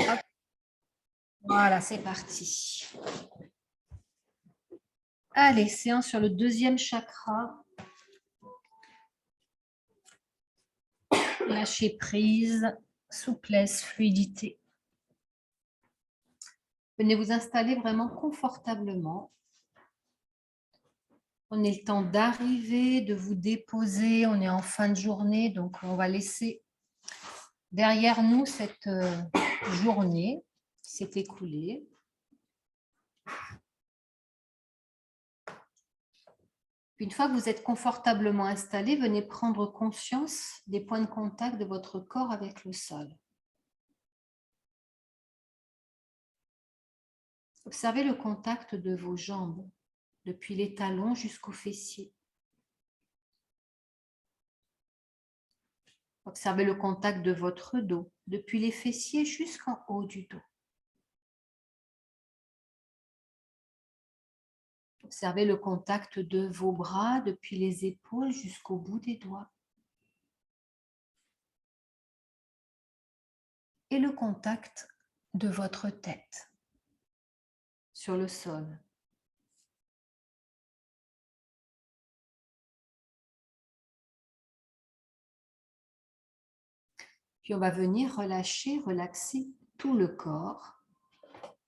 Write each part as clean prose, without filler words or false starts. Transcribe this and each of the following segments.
Hop. Voilà, c'est parti. Allez, séance sur le deuxième chakra. Lâcher prise, souplesse, fluidité. Venez vous installer vraiment confortablement. Prenez le temps d'arriver, de vous déposer. On est en fin de journée, donc on va laisser derrière nous cette journée qui s'est écoulée. Une fois que vous êtes confortablement installé, venez prendre conscience des points de contact de votre corps avec le sol. Observez le contact de vos jambes, depuis les talons jusqu'aux fessiers. Observez le contact de votre dos, depuis les fessiers jusqu'en haut du dos. Observez le contact de vos bras, depuis les épaules jusqu'au bout des doigts. Et le contact de votre tête sur le sol. Puis on va venir relâcher, relaxer tout le corps.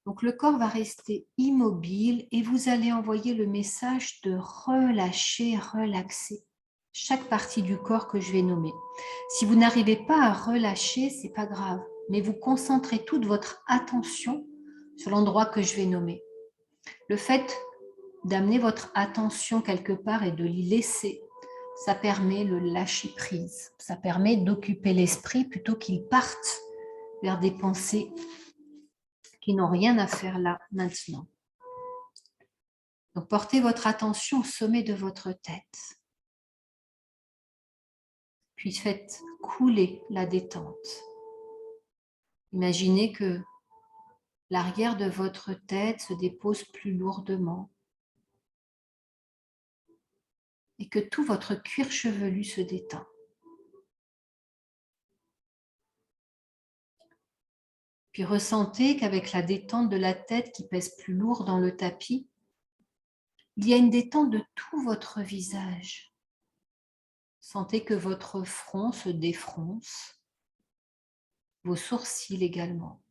Donc le corps va rester immobile et vous allez envoyer le message de relâcher, relaxer chaque partie du corps que je vais nommer. Si vous n'arrivez pas à relâcher, c'est pas grave, mais vous concentrez toute votre attention sur l'endroit que je vais nommer. Le fait d'amener votre attention quelque part et de l'y laisser, ça permet le lâcher prise. Ça permet d'occuper l'esprit plutôt qu'il parte vers des pensées qui n'ont rien à faire là, maintenant. Donc, portez votre attention au sommet de votre tête. Puis faites couler la détente. Imaginez que l'arrière de votre tête se dépose plus lourdement et que tout votre cuir chevelu se détend. Puis ressentez qu'avec la détente de la tête qui pèse plus lourd dans le tapis, il y a une détente de tout votre visage. Sentez que votre front se défronce, vos sourcils également.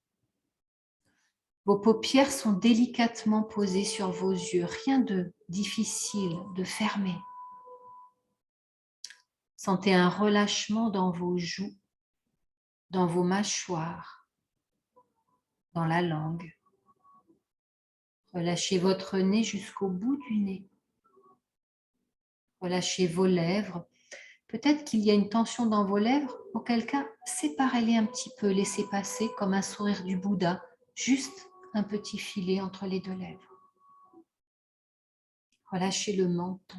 Vos paupières sont délicatement posées sur vos yeux, rien de difficile, de fermé. Sentez un relâchement dans vos joues, dans vos mâchoires, dans la langue. Relâchez votre nez jusqu'au bout du nez. Relâchez vos lèvres. Peut-être qu'il y a une tension dans vos lèvres, auquel cas, séparez-les un petit peu, laissez passer comme un sourire du Bouddha, juste un petit filet entre les deux lèvres. Relâchez le menton.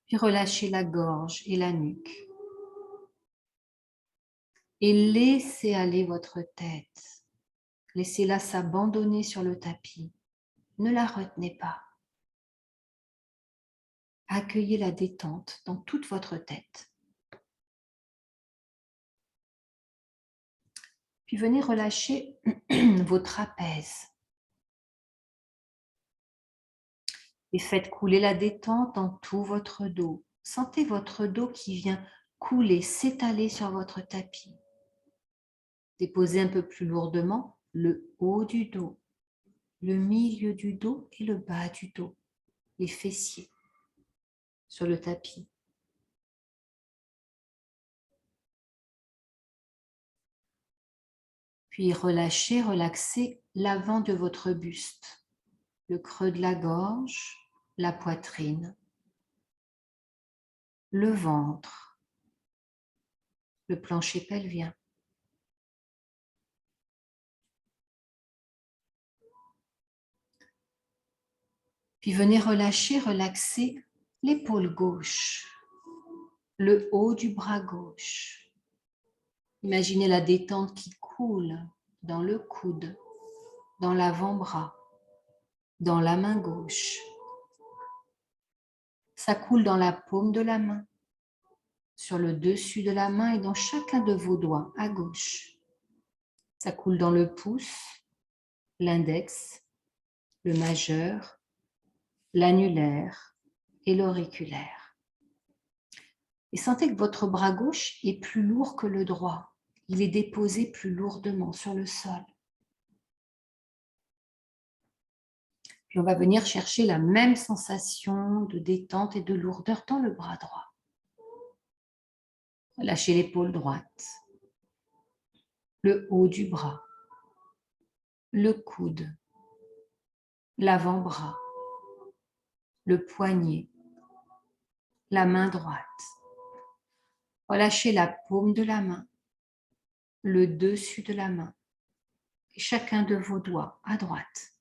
Puis relâchez la gorge et la nuque. Et laissez aller votre tête. Laissez-la s'abandonner sur le tapis. Ne la retenez pas. Accueillez la détente dans toute votre tête. Puis venez relâcher vos trapèzes. Et faites couler la détente dans tout votre dos. Sentez votre dos qui vient couler, s'étaler sur votre tapis. Déposez un peu plus lourdement le haut du dos, le milieu du dos et le bas du dos, les fessiers sur le tapis. Puis relâchez, relaxez l'avant de votre buste, le creux de la gorge, la poitrine, le ventre, le plancher pelvien. Puis venez relâcher, relaxer l'épaule gauche, le haut du bras gauche. Imaginez la détente qui coule dans le coude, dans l'avant-bras, dans la main gauche. Ça coule dans la paume de la main, sur le dessus de la main et dans chacun de vos doigts à gauche. Ça coule dans le pouce, l'index, le majeur, l'annulaire et l'auriculaire. Et sentez que votre bras gauche est plus lourd que le droit. Il est déposé plus lourdement sur le sol. Puis on va venir chercher la même sensation de détente et de lourdeur dans le bras droit. Lâchez l'épaule droite, le haut du bras, le coude, l'avant-bras, le poignet, la main droite. Relâchez la paume de la main, le dessus de la main et chacun de vos doigts à droite.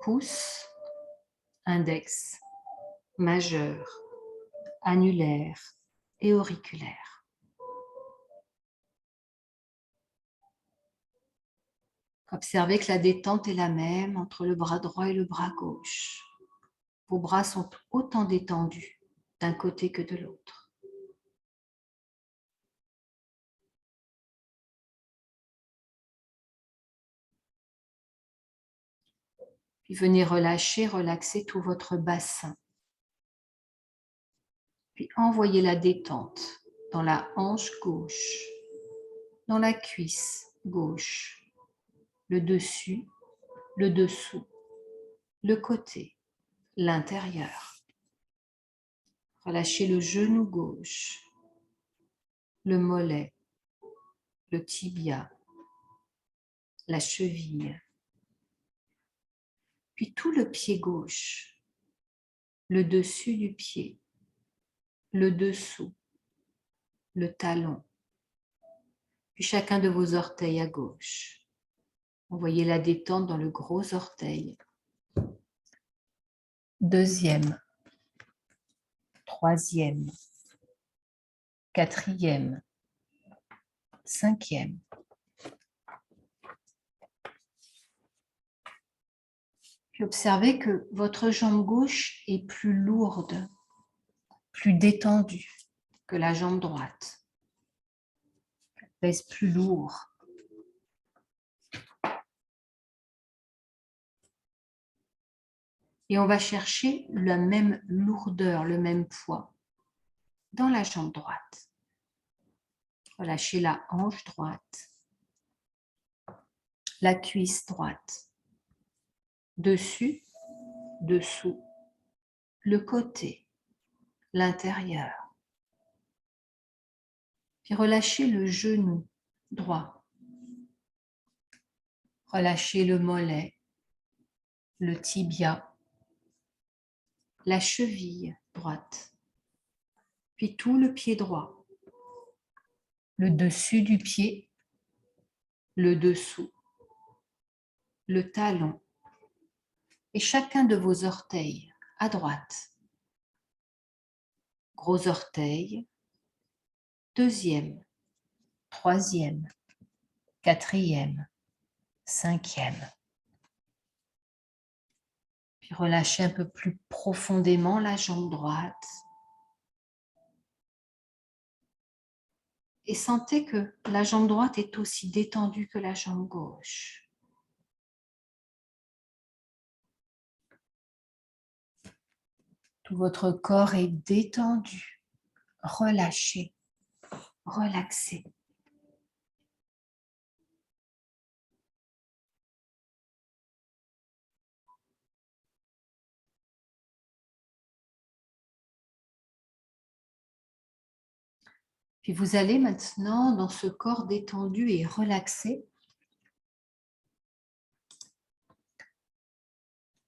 Pouce, index, majeur, annulaire et auriculaire. Observez que la détente est la même entre le bras droit et le bras gauche. Vos bras sont autant détendus d'un côté que de l'autre. Puis venez relâcher, relaxer tout votre bassin. Puis envoyez la détente dans la hanche gauche, dans la cuisse gauche, le dessus, le dessous, le côté, l'intérieur. Relâchez le genou gauche, le mollet, le tibia, la cheville, puis tout le pied gauche, le dessus du pied, le dessous, le talon, puis chacun de vos orteils à gauche. Envoyez la détente dans le gros orteil. Deuxième, troisième, quatrième, cinquième. Puis observez que votre jambe gauche est plus lourde, plus détendue que la jambe droite. Elle pèse plus lourd. Et on va chercher la même lourdeur, le même poids dans la jambe droite. Relâchez la hanche droite, la cuisse droite, dessus, dessous, le côté, l'intérieur. Puis relâchez le genou droit. Relâchez le mollet, le tibia, la cheville droite, puis tout le pied droit, le dessus du pied, le dessous, le talon et chacun de vos orteils à droite. Gros orteil, deuxième, troisième, quatrième, cinquième. Puis relâchez un peu plus profondément la jambe droite. Et sentez que la jambe droite est aussi détendue que la jambe gauche. Tout votre corps est détendu, relâché, relaxé. Puis vous allez maintenant, dans ce corps détendu et relaxé,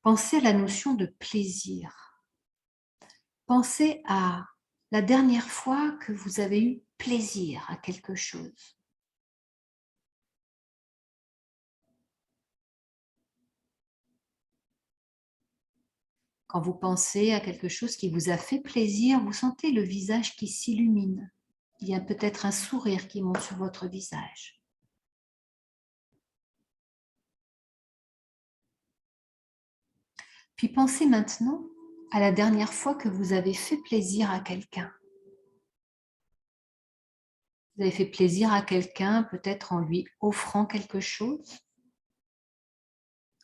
penser à la notion de plaisir. Pensez à la dernière fois que vous avez eu plaisir à quelque chose. Quand vous pensez à quelque chose qui vous a fait plaisir, vous sentez le visage qui s'illumine. Il y a peut-être un sourire qui monte sur votre visage. Puis pensez maintenant à la dernière fois que vous avez fait plaisir à quelqu'un. Vous avez fait plaisir à quelqu'un, peut-être en lui offrant quelque chose,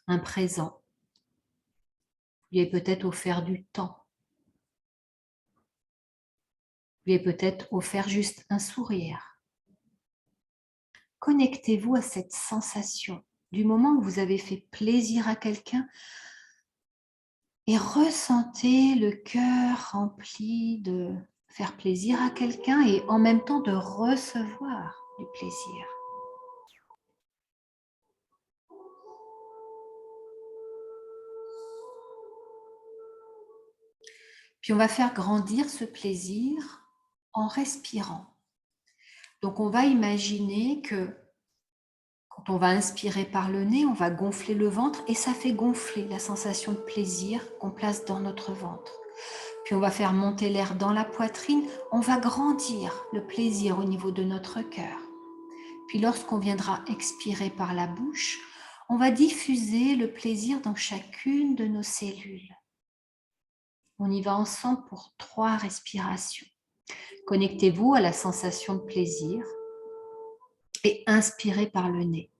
un présent. Vous lui avez peut-être offert du temps. Vous lui avez peut-être offert juste un sourire. Connectez-vous à cette sensation du moment où vous avez fait plaisir à quelqu'un et ressentez le cœur rempli de faire plaisir à quelqu'un et en même temps de recevoir du plaisir. Puis on va faire grandir ce plaisir en respirant. Donc on va imaginer que quand on va inspirer par le nez, on va gonfler le ventre et ça fait gonfler la sensation de plaisir qu'on place dans notre ventre. Puis on va faire monter l'air dans la poitrine, on va grandir le plaisir au niveau de notre cœur. Puis lorsqu'on viendra expirer par la bouche, on va diffuser le plaisir dans chacune de nos cellules. On y va ensemble pour 3 respirations. Connectez-vous à la sensation de plaisir et inspirez par le nez.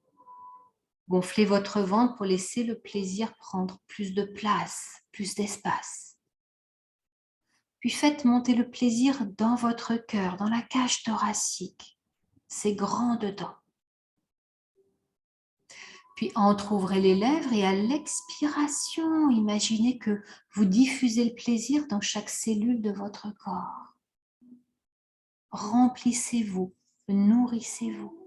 Gonflez votre ventre pour laisser le plaisir prendre plus de place, plus d'espace. Puis faites monter le plaisir dans votre cœur, dans la cage thoracique. C'est grand dedans. Puis entrouvrez les lèvres et à l'expiration, imaginez que vous diffusez le plaisir dans chaque cellule de votre corps. Remplissez-vous, nourrissez-vous.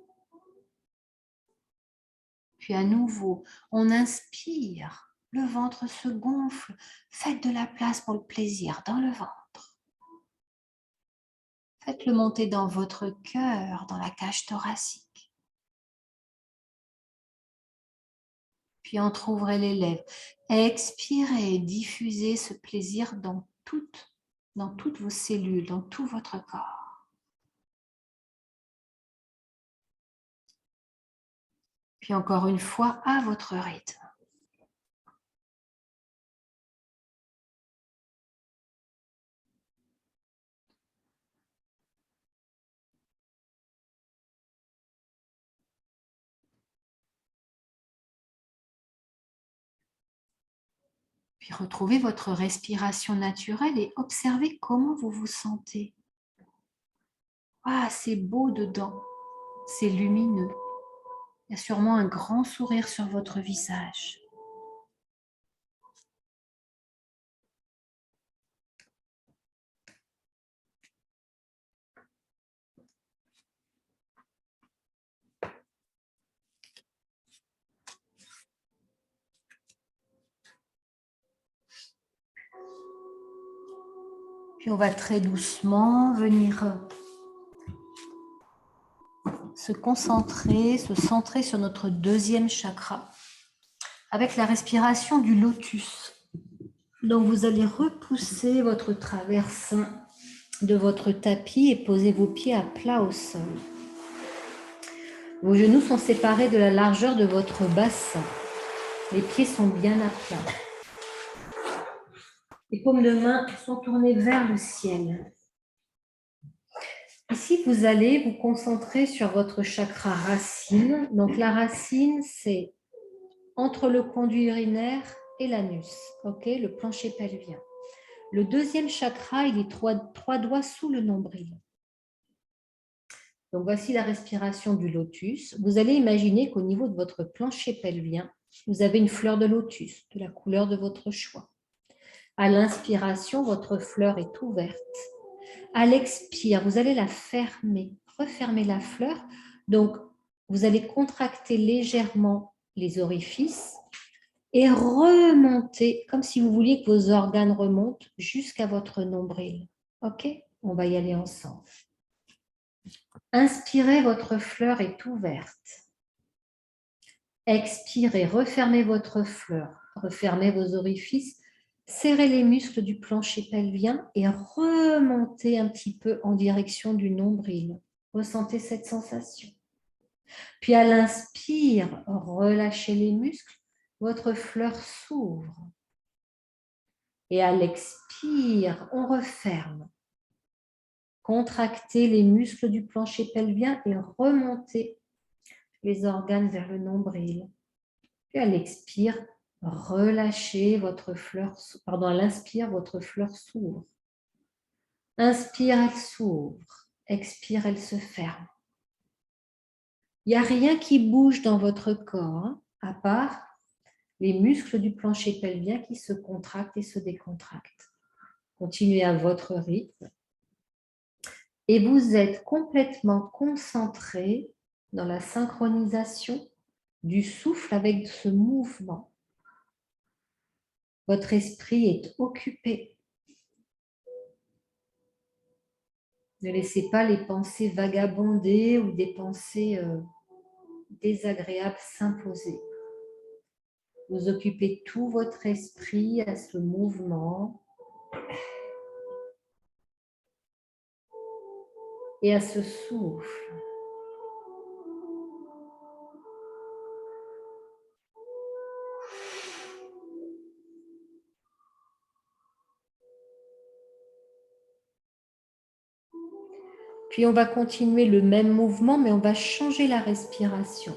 Puis à nouveau, on inspire, le ventre se gonfle, faites de la place pour le plaisir dans le ventre. Faites-le monter dans votre cœur, dans la cage thoracique. Puis entrouvrez les lèvres. Expirez, diffusez ce plaisir dans toutes vos cellules, dans tout votre corps. Puis encore une fois, à votre rythme. Puis retrouvez votre respiration naturelle et observez comment vous vous sentez. Ah, c'est beau dedans, c'est lumineux. Il y a sûrement un grand sourire sur votre visage. Puis on va très doucement venir se concentrer, se centrer sur notre deuxième chakra avec la respiration du lotus. Donc vous allez repousser votre traversin de votre tapis et poser vos pieds à plat au sol. Vos genoux sont séparés de la largeur de votre bassin. Les pieds sont bien à plat. Les paumes de main sont tournées vers le ciel. Ici, vous allez vous concentrer sur votre chakra racine. Donc la racine, c'est entre le conduit urinaire et l'anus, okay, le plancher pelvien. Le deuxième chakra, il est 3 doigts sous le nombril. Donc voici la respiration du lotus. Vous allez imaginer qu'au niveau de votre plancher pelvien, vous avez une fleur de lotus, de la couleur de votre choix. À l'inspiration, votre fleur est ouverte. À l'expire, vous allez la fermer, refermer la fleur. Donc, vous allez contracter légèrement les orifices et remonter, comme si vous vouliez que vos organes remontent jusqu'à votre nombril. OK? On va y aller ensemble. Inspirez, votre fleur est ouverte. Expirez, refermez votre fleur, refermez vos orifices, serrez les muscles du plancher pelvien et remontez un petit peu en direction du nombril. Ressentez cette sensation. Puis à l'inspire, relâchez les muscles, votre fleur s'ouvre. Et à l'expire, on referme. contractez les muscles du plancher pelvien et remontez les organes vers le nombril. Puis à l'expire, relâchez votre fleur, pardon, à l'inspire, votre fleur s'ouvre. Inspire, elle s'ouvre. Expire, elle se ferme. Il n'y a rien qui bouge dans votre corps, hein, à part les muscles du plancher pelvien qui se contractent et se décontractent. Continuez à votre rythme. Et vous êtes complètement concentré dans la synchronisation du souffle avec ce mouvement. Votre esprit est occupé. Ne laissez pas les pensées vagabonder ou des pensées désagréables s'imposer. Vous occupez tout votre esprit à ce mouvement et à ce souffle. Puis on va continuer le même mouvement, mais on va changer la respiration.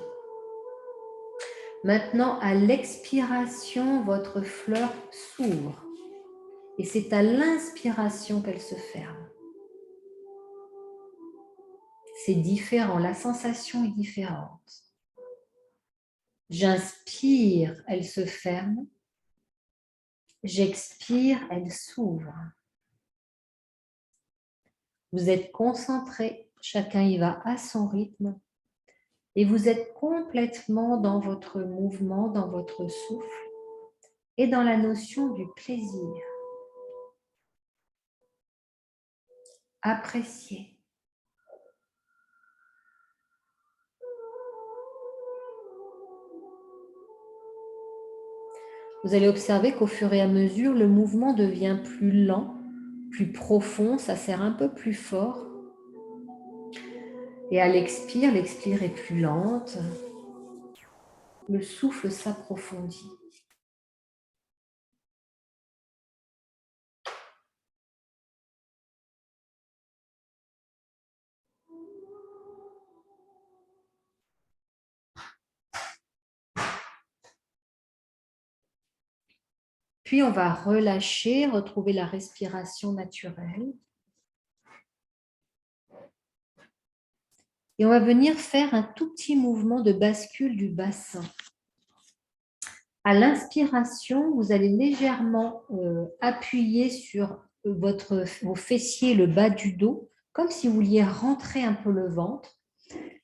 Maintenant, à l'expiration, votre fleur s'ouvre. Et c'est à l'inspiration qu'elle se ferme. C'est différent, la sensation est différente. J'inspire, elle se ferme. J'expire, elle s'ouvre. Vous êtes concentrés, chacun y va à son rythme. Et vous êtes complètement dans votre mouvement, dans votre souffle et dans la notion du plaisir. Appréciez. Vous allez observer qu'au fur et à mesure, le mouvement devient plus lent, plus profond, ça serre un peu plus fort. Et à l'expire est plus lente. Le souffle s'approfondit. Puis on va relâcher, retrouver la respiration naturelle. Et on va venir faire un tout petit mouvement de bascule du bassin. À l'inspiration, vous allez légèrement appuyer sur vos fessiers, le bas du dos, comme si vous vouliez rentrer un peu le ventre.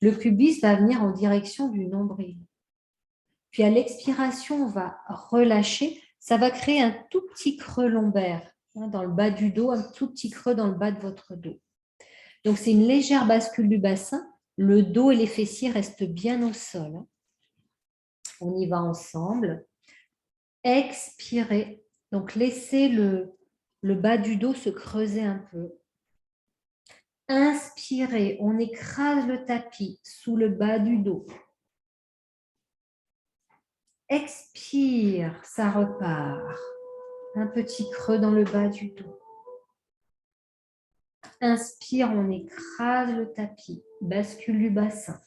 Le pubis va venir en direction du nombril. Puis à l'expiration, on va relâcher. Ça va créer un tout petit creux lombaire dans le bas du dos, un tout petit creux dans le bas de votre dos. Donc c'est une légère bascule du bassin. Le dos et les fessiers restent bien au sol. On y va ensemble. Expirez. Donc laissez le bas du dos se creuser un peu. Inspirez. On écrase le tapis sous le bas du dos. Expire, ça repart. Un petit creux dans le bas du dos. Inspire, on écrase le tapis. Bascule du bassin.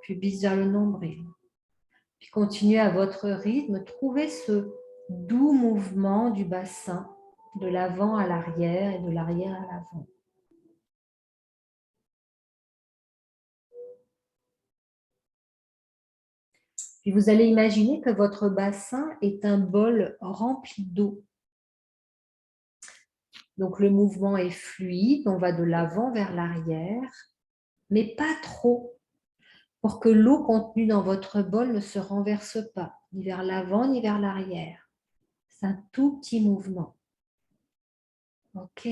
Pubis vers le nombril. Puis continuez à votre rythme. Trouvez ce doux mouvement du bassin de l'avant à l'arrière et de l'arrière à l'avant. Puis vous allez imaginer que votre bassin est un bol rempli d'eau. Donc le mouvement est fluide, on va de l'avant vers l'arrière, mais pas trop, pour que l'eau contenue dans votre bol ne se renverse pas, ni vers l'avant ni vers l'arrière. C'est un tout petit mouvement. Ok,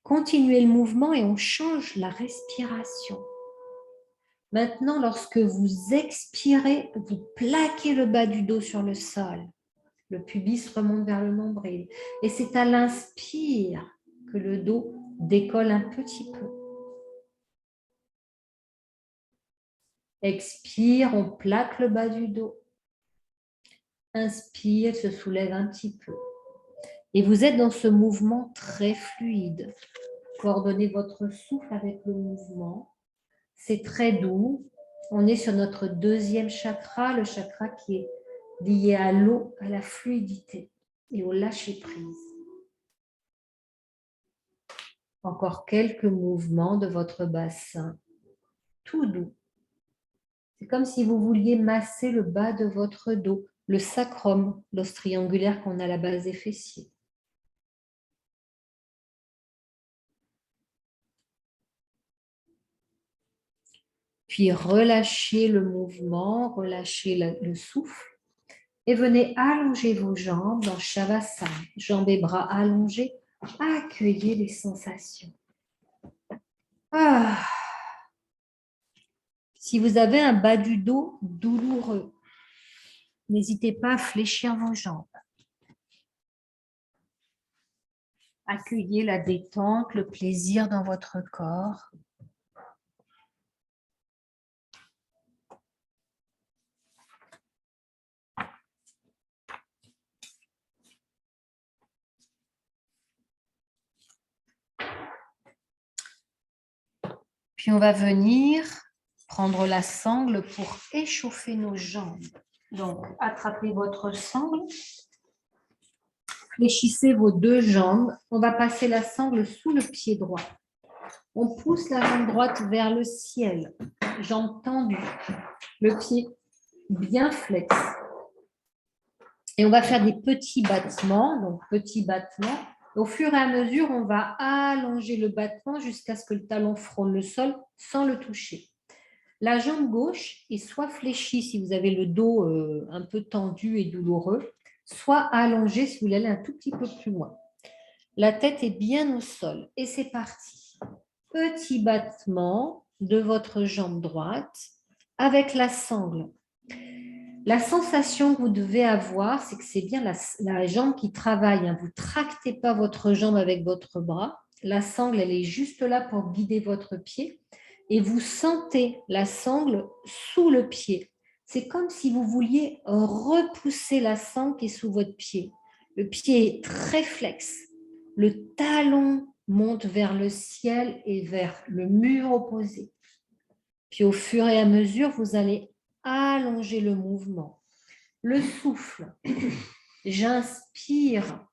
continuez le mouvement et on change la respiration. Maintenant, lorsque vous expirez, vous plaquez le bas du dos sur le sol. Le pubis remonte vers le nombril. Et c'est à l'inspire que le dos décolle un petit peu. Expire, on plaque le bas du dos. Inspire, se soulève un petit peu. Et vous êtes dans ce mouvement très fluide. Coordonnez votre souffle avec le mouvement. C'est très doux. On est sur notre deuxième chakra, le chakra qui est lié à l'eau, à la fluidité et au lâcher-prise. Encore quelques mouvements de votre bassin, tout doux. C'est comme si vous vouliez masser le bas de votre dos, le sacrum, l'os triangulaire qu'on a à la base des fessiers. Puis relâchez le mouvement, relâchez le souffle et venez allonger vos jambes dans Shavasana. Jambes et bras allongés, accueillez les sensations. Ah. Si vous avez un bas du dos douloureux, n'hésitez pas à fléchir vos jambes. Accueillez la détente, le plaisir dans votre corps. Puis on va venir prendre la sangle pour échauffer nos jambes. Donc, attrapez votre sangle. Fléchissez vos deux jambes. On va passer la sangle sous le pied droit. On pousse la jambe droite vers le ciel. Jambe tendue. Le pied bien flex. Et on va faire des petits battements. Donc, petits battements. Au fur et à mesure, on va allonger le battement jusqu'à ce que le talon frôle le sol sans le toucher. La jambe gauche est soit fléchie si vous avez le dos un peu tendu et douloureux, soit allongée si vous voulez aller un tout petit peu plus loin. La tête est bien au sol et c'est parti. Petit battement de votre jambe droite avec la sangle. La sensation que vous devez avoir, c'est que c'est bien la jambe qui travaille. Vous ne tractez pas votre jambe avec votre bras. La sangle, elle est juste là pour guider votre pied. Et vous sentez la sangle sous le pied. C'est comme si vous vouliez repousser la sangle qui est sous votre pied. Le pied est très flex. Le talon monte vers le ciel et vers le mur opposé. Puis au fur et à mesure, vous allez allonger le mouvement. Le souffle. J'inspire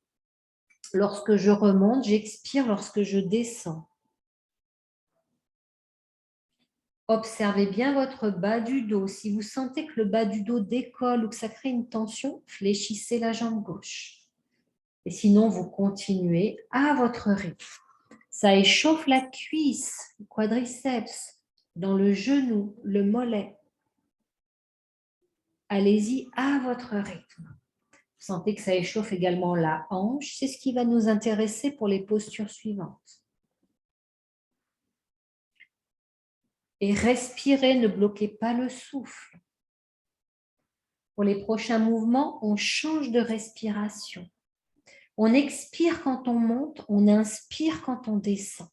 lorsque je remonte, j'expire lorsque je descends. Observez bien votre bas du dos. Si vous sentez que le bas du dos décolle ou que ça crée une tension, fléchissez la jambe gauche. Et sinon, vous continuez à votre rythme. Ça échauffe la cuisse, le quadriceps, dans le genou, le mollet. Allez-y à votre rythme. Vous sentez que ça échauffe également la hanche. C'est ce qui va nous intéresser pour les postures suivantes. Et respirez, ne bloquez pas le souffle. Pour les prochains mouvements, on change de respiration. On expire quand on monte, on inspire quand on descend.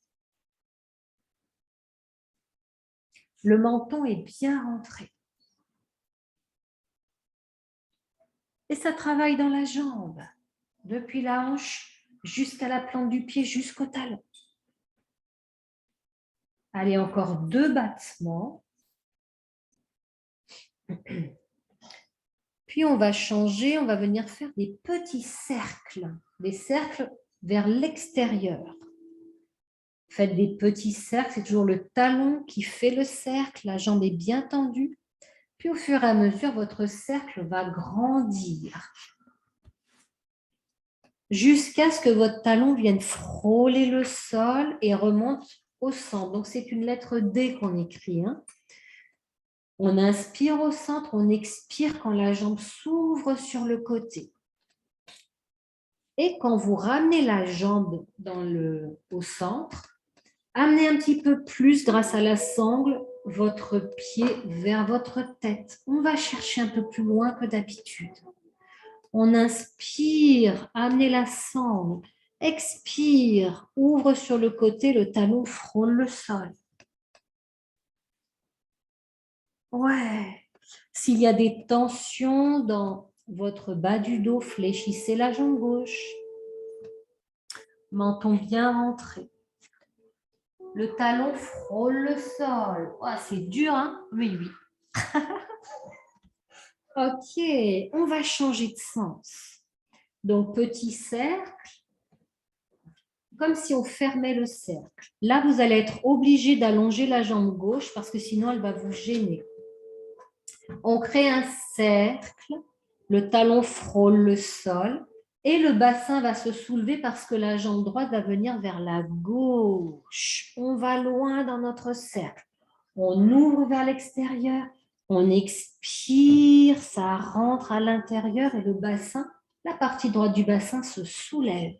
Le menton est bien rentré. Et ça travaille dans la jambe, depuis la hanche jusqu'à la plante du pied, jusqu'au talon. Allez, encore 2 battements. Puis on va changer, on va venir faire des petits cercles vers l'extérieur. Faites des petits cercles, c'est toujours le talon qui fait le cercle, la jambe est bien tendue. Puis au fur et à mesure, votre cercle va grandir jusqu'à ce que votre talon vienne frôler le sol et remonte au centre. Donc c'est une lettre D qu'on écrit. On inspire au centre, on expire quand la jambe s'ouvre sur le côté. Et quand vous ramenez la jambe au centre, amenez un petit peu plus grâce à la sangle votre pied vers votre tête. On va chercher un peu plus loin que d'habitude. On inspire, amenez la sangle. Expire, ouvre sur le côté, le talon frôle le sol. Ouais. S'il y a des tensions dans votre bas du dos, fléchissez la jambe gauche. Menton bien rentré. Le talon frôle le sol. Oh, c'est dur, hein? Oui, oui. Ok, on va changer de sens. Donc, petit cercle, comme si on fermait le cercle. Là, vous allez être obligé d'allonger la jambe gauche parce que sinon, elle va vous gêner. On crée un cercle, le talon frôle le sol et le bassin va se soulever parce que la jambe droite va venir vers la gauche. On va loin dans notre cercle. On ouvre vers l'extérieur, on expire, ça rentre à l'intérieur et le bassin, la partie droite du bassin se soulève.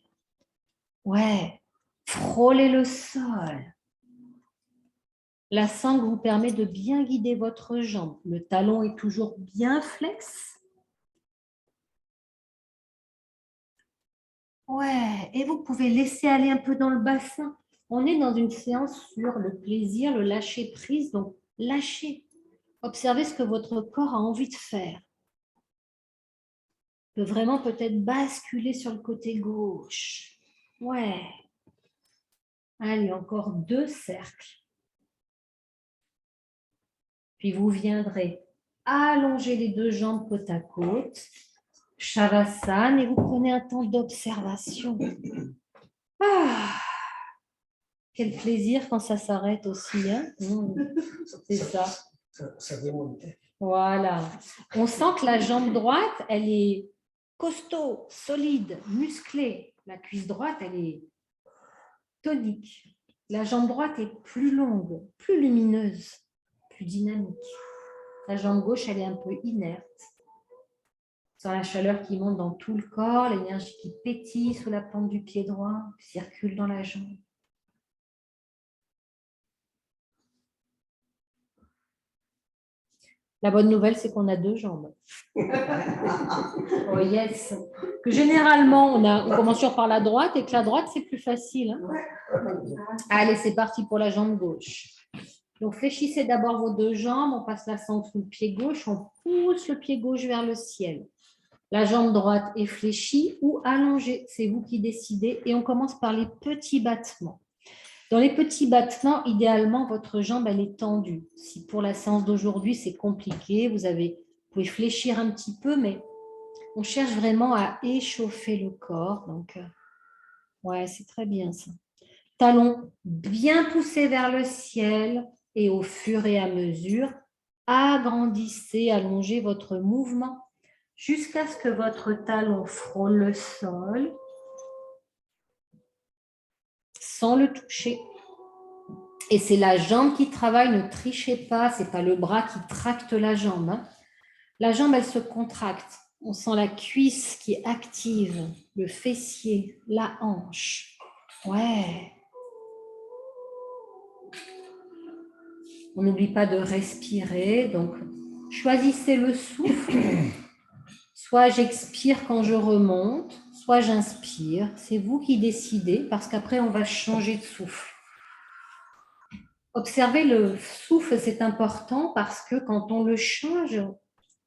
Ouais, frôlez le sol. La sangle vous permet de bien guider votre jambe. Le talon est toujours bien flex. Ouais, et vous pouvez laisser aller un peu dans le bassin. On est dans une séance sur le plaisir, le lâcher prise, donc lâchez. Observez ce que votre corps a envie de faire. Peut vraiment peut-être basculer sur le côté gauche. Ouais. Allez, encore 2 cercles. Puis vous viendrez allonger les 2 jambes côte à côte. Shavasana et vous prenez un temps d'observation. Ah, quel plaisir quand ça s'arrête aussi. Hein? C'est ça. Ça remonte. Voilà. On sent que la jambe droite, elle est costaud, solide, musclée. La cuisse droite, elle est tonique. La jambe droite est plus longue, plus lumineuse, plus dynamique. La jambe gauche, elle est un peu inerte. Sans la chaleur qui monte dans tout le corps, l'énergie qui pétille sous la plante du pied droit, circule dans la jambe. La bonne nouvelle, c'est qu'on a 2 jambes. Oh yes. Que généralement, on commence toujours par la droite et que la droite, c'est plus facile. Hein. Allez, c'est parti pour la jambe gauche. Donc, fléchissez d'abord vos 2 jambes. On passe la sangle sous le pied gauche. On pousse le pied gauche vers le ciel. La jambe droite est fléchie ou allongée. C'est vous qui décidez. Et on commence par les petits battements. Dans les petits battements, idéalement, votre jambe, elle est tendue. Si pour la séance d'aujourd'hui, c'est compliqué, vous pouvez fléchir un petit peu, mais on cherche vraiment à échauffer le corps. Donc, ouais, c'est très bien ça. Talons bien poussés vers le ciel et au fur et à mesure, agrandissez, allongez votre mouvement jusqu'à ce que votre talon frôle le sol sans le toucher. Et c'est la jambe qui travaille, ne trichez pas, ce n'est pas le bras qui tracte la jambe. Hein. La jambe, elle se contracte. On sent la cuisse qui est active, le fessier, la hanche. Ouais. On n'oublie pas de respirer. Donc, choisissez le souffle. Soit j'expire quand je remonte, soit j'inspire. C'est vous qui décidez parce qu'après, on va changer de souffle. Observez le souffle, c'est important parce que quand on le change,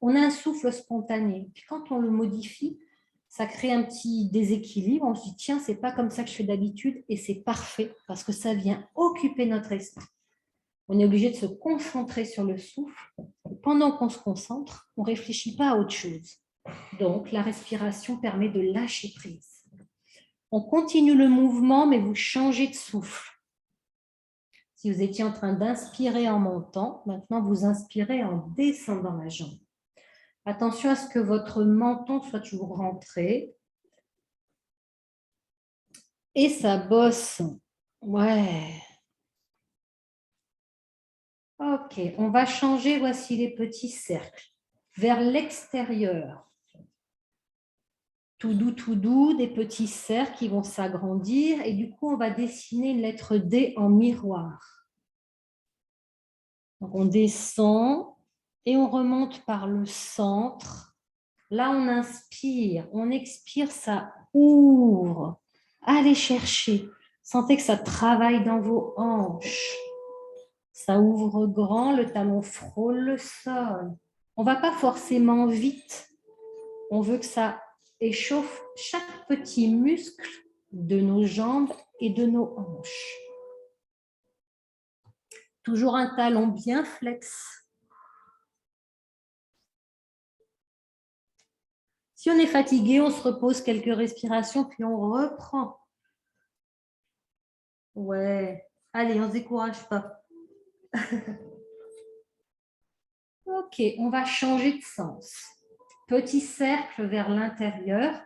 on a un souffle spontané. Puis quand on le modifie, ça crée un petit déséquilibre. On se dit, tiens, c'est pas comme ça que je fais d'habitude et c'est parfait parce que ça vient occuper notre esprit. On est obligé de se concentrer sur le souffle. Et pendant qu'on se concentre, on ne réfléchit pas à autre chose. Donc, la respiration permet de lâcher prise. On continue le mouvement, mais vous changez de souffle. Si vous étiez en train d'inspirer en montant, maintenant vous inspirez en descendant la jambe. Attention à ce que votre menton soit toujours rentré. Et ça bosse. Ouais. Ok, on va changer. Voici les petits cercles. Vers l'extérieur. Tout doux, des petits cercles qui vont s'agrandir. Et du coup, on va dessiner une lettre D en miroir. Donc, on descend et on remonte par le centre. Là, on inspire, on expire, ça ouvre. Allez chercher. Sentez que ça travaille dans vos hanches. Ça ouvre grand, le talon frôle le sol. On ne va pas forcément vite. On veut que ça échauffe chaque petit muscle de nos jambes et de nos hanches. Toujours un talon bien flex. Si on est fatigué, on se repose quelques respirations, puis on reprend. Ouais. Allez, on ne se décourage pas. Ok, on va changer de sens. Petit cercle vers l'intérieur.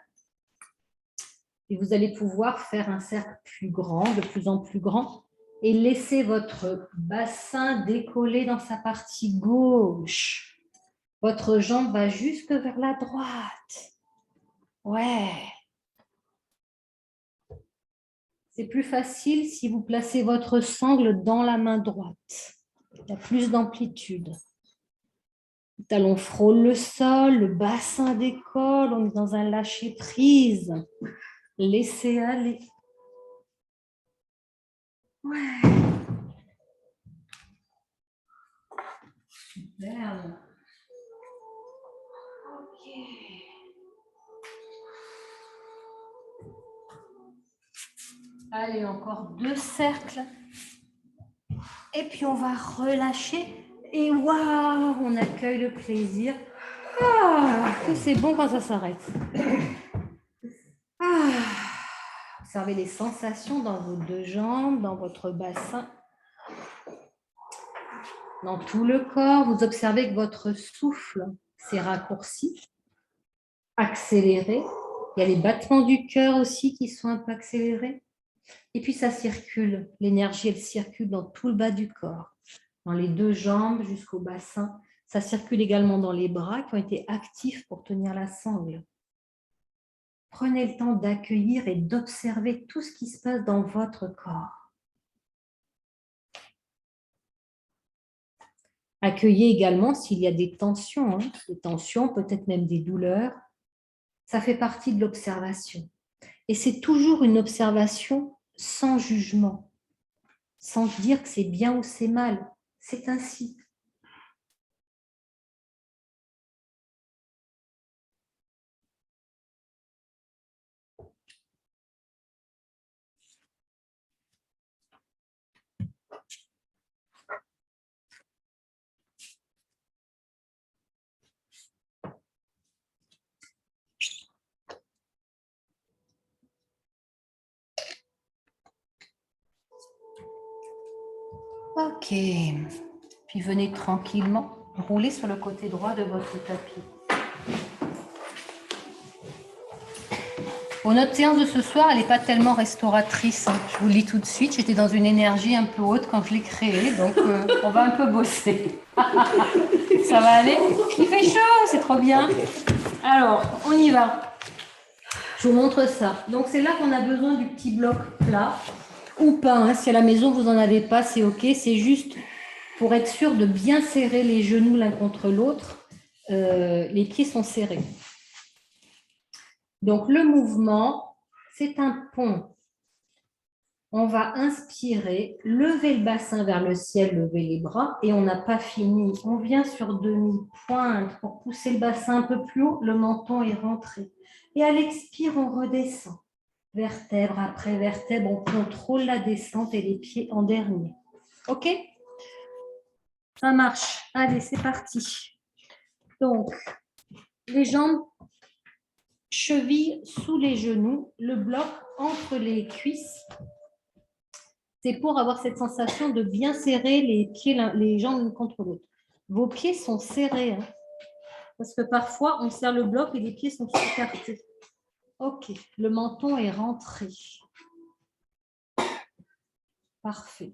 Et vous allez pouvoir faire un cercle plus grand, de plus en plus grand. Et laisser votre bassin décoller dans sa partie gauche. Votre jambe va jusque vers la droite. Ouais. C'est plus facile si vous placez votre sangle dans la main droite. Il y a plus d'amplitude. Le talon frôle le sol, le bassin décolle, on est dans un lâcher-prise. Laissez aller. Ouais. Superbe. Ok. Allez, encore 2 cercles. Et puis, on va relâcher. Et waouh, on accueille le plaisir. Ah, que c'est bon quand ça s'arrête. Ah, observez les sensations dans vos 2 jambes, dans votre bassin. Dans tout le corps, vous observez que votre souffle s'est raccourci, accéléré. Il y a les battements du cœur aussi qui sont un peu accélérés. Et puis, ça circule. L'énergie, elle circule dans tout le bas du corps, dans les 2 jambes jusqu'au bassin. Ça circule également dans les bras qui ont été actifs pour tenir la sangle. Prenez le temps d'accueillir et d'observer tout ce qui se passe dans votre corps. Accueillez également s'il y a des tensions, peut-être même des douleurs. Ça fait partie de l'observation. Et c'est toujours une observation sans jugement, sans dire que c'est bien ou c'est mal. C'est ainsi. Ok. Puis venez tranquillement rouler sur le côté droit de votre tapis. Bon, notre séance de ce soir, elle n'est pas tellement restauratrice. Je vous le dis tout de suite, j'étais dans une énergie un peu haute quand je l'ai créée, donc on va un peu bosser. Ça va aller? Il fait chaud, c'est trop bien. Alors, on y va. Je vous montre ça. Donc, c'est là qu'on a besoin du petit bloc plat, ou pas. Hein. Si à la maison, vous n'en avez pas, c'est OK. C'est juste pour être sûr de bien serrer les genoux l'un contre l'autre. Les pieds sont serrés. Donc, le mouvement, c'est un pont. On va inspirer, lever le bassin vers le ciel, lever les bras, et on n'a pas fini. On vient sur demi-pointe pour pousser le bassin un peu plus haut, le menton est rentré. Et à l'expire, on redescend. Vertèbre après vertèbre, on contrôle la descente et les pieds en dernier. OK? Ça marche. Allez, c'est parti. Donc, les jambes, chevilles sous les genoux, le bloc entre les cuisses. C'est pour avoir cette sensation de bien serrer les pieds, les jambes l'une contre l'autre. Vos pieds sont serrés, hein, parce que parfois, on serre le bloc et les pieds sont écartés. OK, le menton est rentré. Parfait.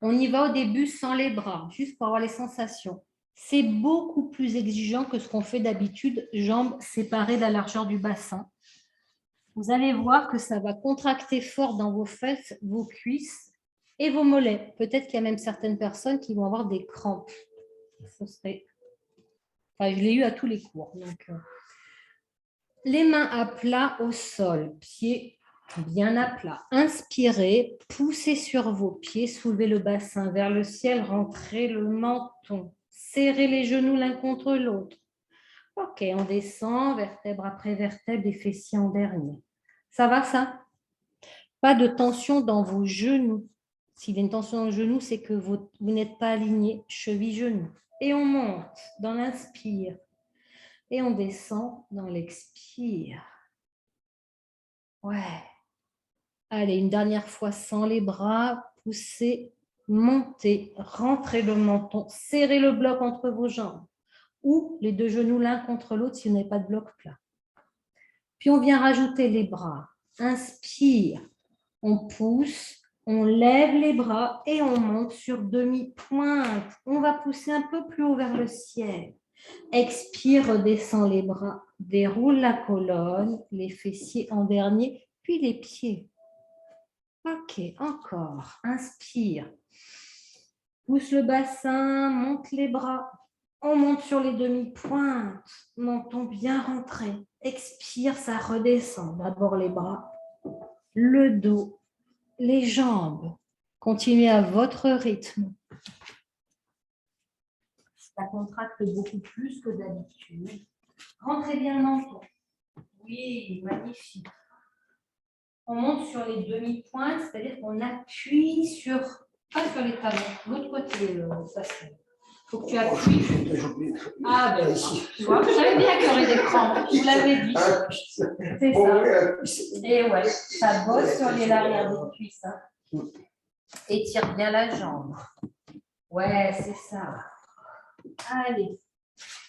On y va au début sans les bras, juste pour avoir les sensations. C'est beaucoup plus exigeant que ce qu'on fait d'habitude, jambes séparées de la largeur du bassin. Vous allez voir que ça va contracter fort dans vos fesses, vos cuisses et vos mollets. Peut-être qu'il y a même certaines personnes qui vont avoir des crampes. Ce serait... Enfin, je l'ai eu à tous les cours. Donc, les mains à plat au sol, pieds bien à plat. Inspirez, poussez sur vos pieds, soulevez le bassin vers le ciel, rentrez le menton. Serrez les genoux l'un contre l'autre. OK, on descend, vertèbre après vertèbre, les fessiers en dernier. Ça va, ça? Pas de tension dans vos genoux. S'il y a une tension dans le genou, c'est que vous n'êtes pas aligné cheville-genou. Et on monte dans l'inspire. Et on descend dans l'expire. Ouais. Allez, une dernière fois sans les bras. Poussez, montez, rentrez le menton. Serrez le bloc entre vos jambes. Ou les deux genoux l'un contre l'autre si vous n'avez pas de bloc plat. Puis on vient rajouter les bras. Inspire. On pousse. On lève les bras et on monte sur demi-pointe. On va pousser un peu plus haut vers le ciel. Expire, redescend les bras, déroule la colonne, les fessiers en dernier, puis les pieds. Ok, encore. Inspire. Pousse le bassin, monte les bras. On monte sur les demi-pointes. Menton bien rentré. Expire, ça redescend. D'abord les bras, le dos, les jambes. Continuez à votre rythme. Ça contracte beaucoup plus que d'habitude. Rentrez bien le menton. Oui, magnifique. On monte sur les demi-pointes, c'est-à-dire qu'on appuie sur, pas sur les talons, l'autre côté, ça se fait. Il faut que tu appuies. Ah ben, tu vois, je savais bien qu'il y aurait des crampes, je vous l'avais dit. C'est ça. Et ouais, ça bosse sur les arrières des cuisses. Hein. Étire bien la jambe. Ouais, c'est ça. Allez.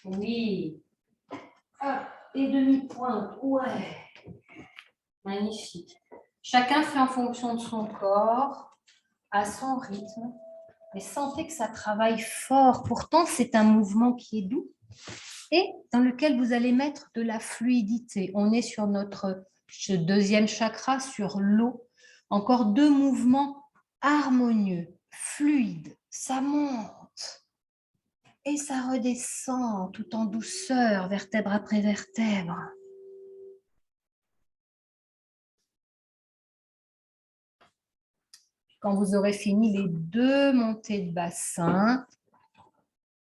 Oui. Hop, et demi-pointe. Ouais. Magnifique. Chacun fait en fonction de son corps, à son rythme. Mais sentez que ça travaille fort. Pourtant, c'est un mouvement qui est doux et dans lequel vous allez mettre de la fluidité. On est sur notre deuxième chakra, sur l'eau. Encore deux mouvements harmonieux, fluides. Ça monte et ça redescend tout en douceur, vertèbre après vertèbre. Quand vous aurez fini les deux montées de bassin,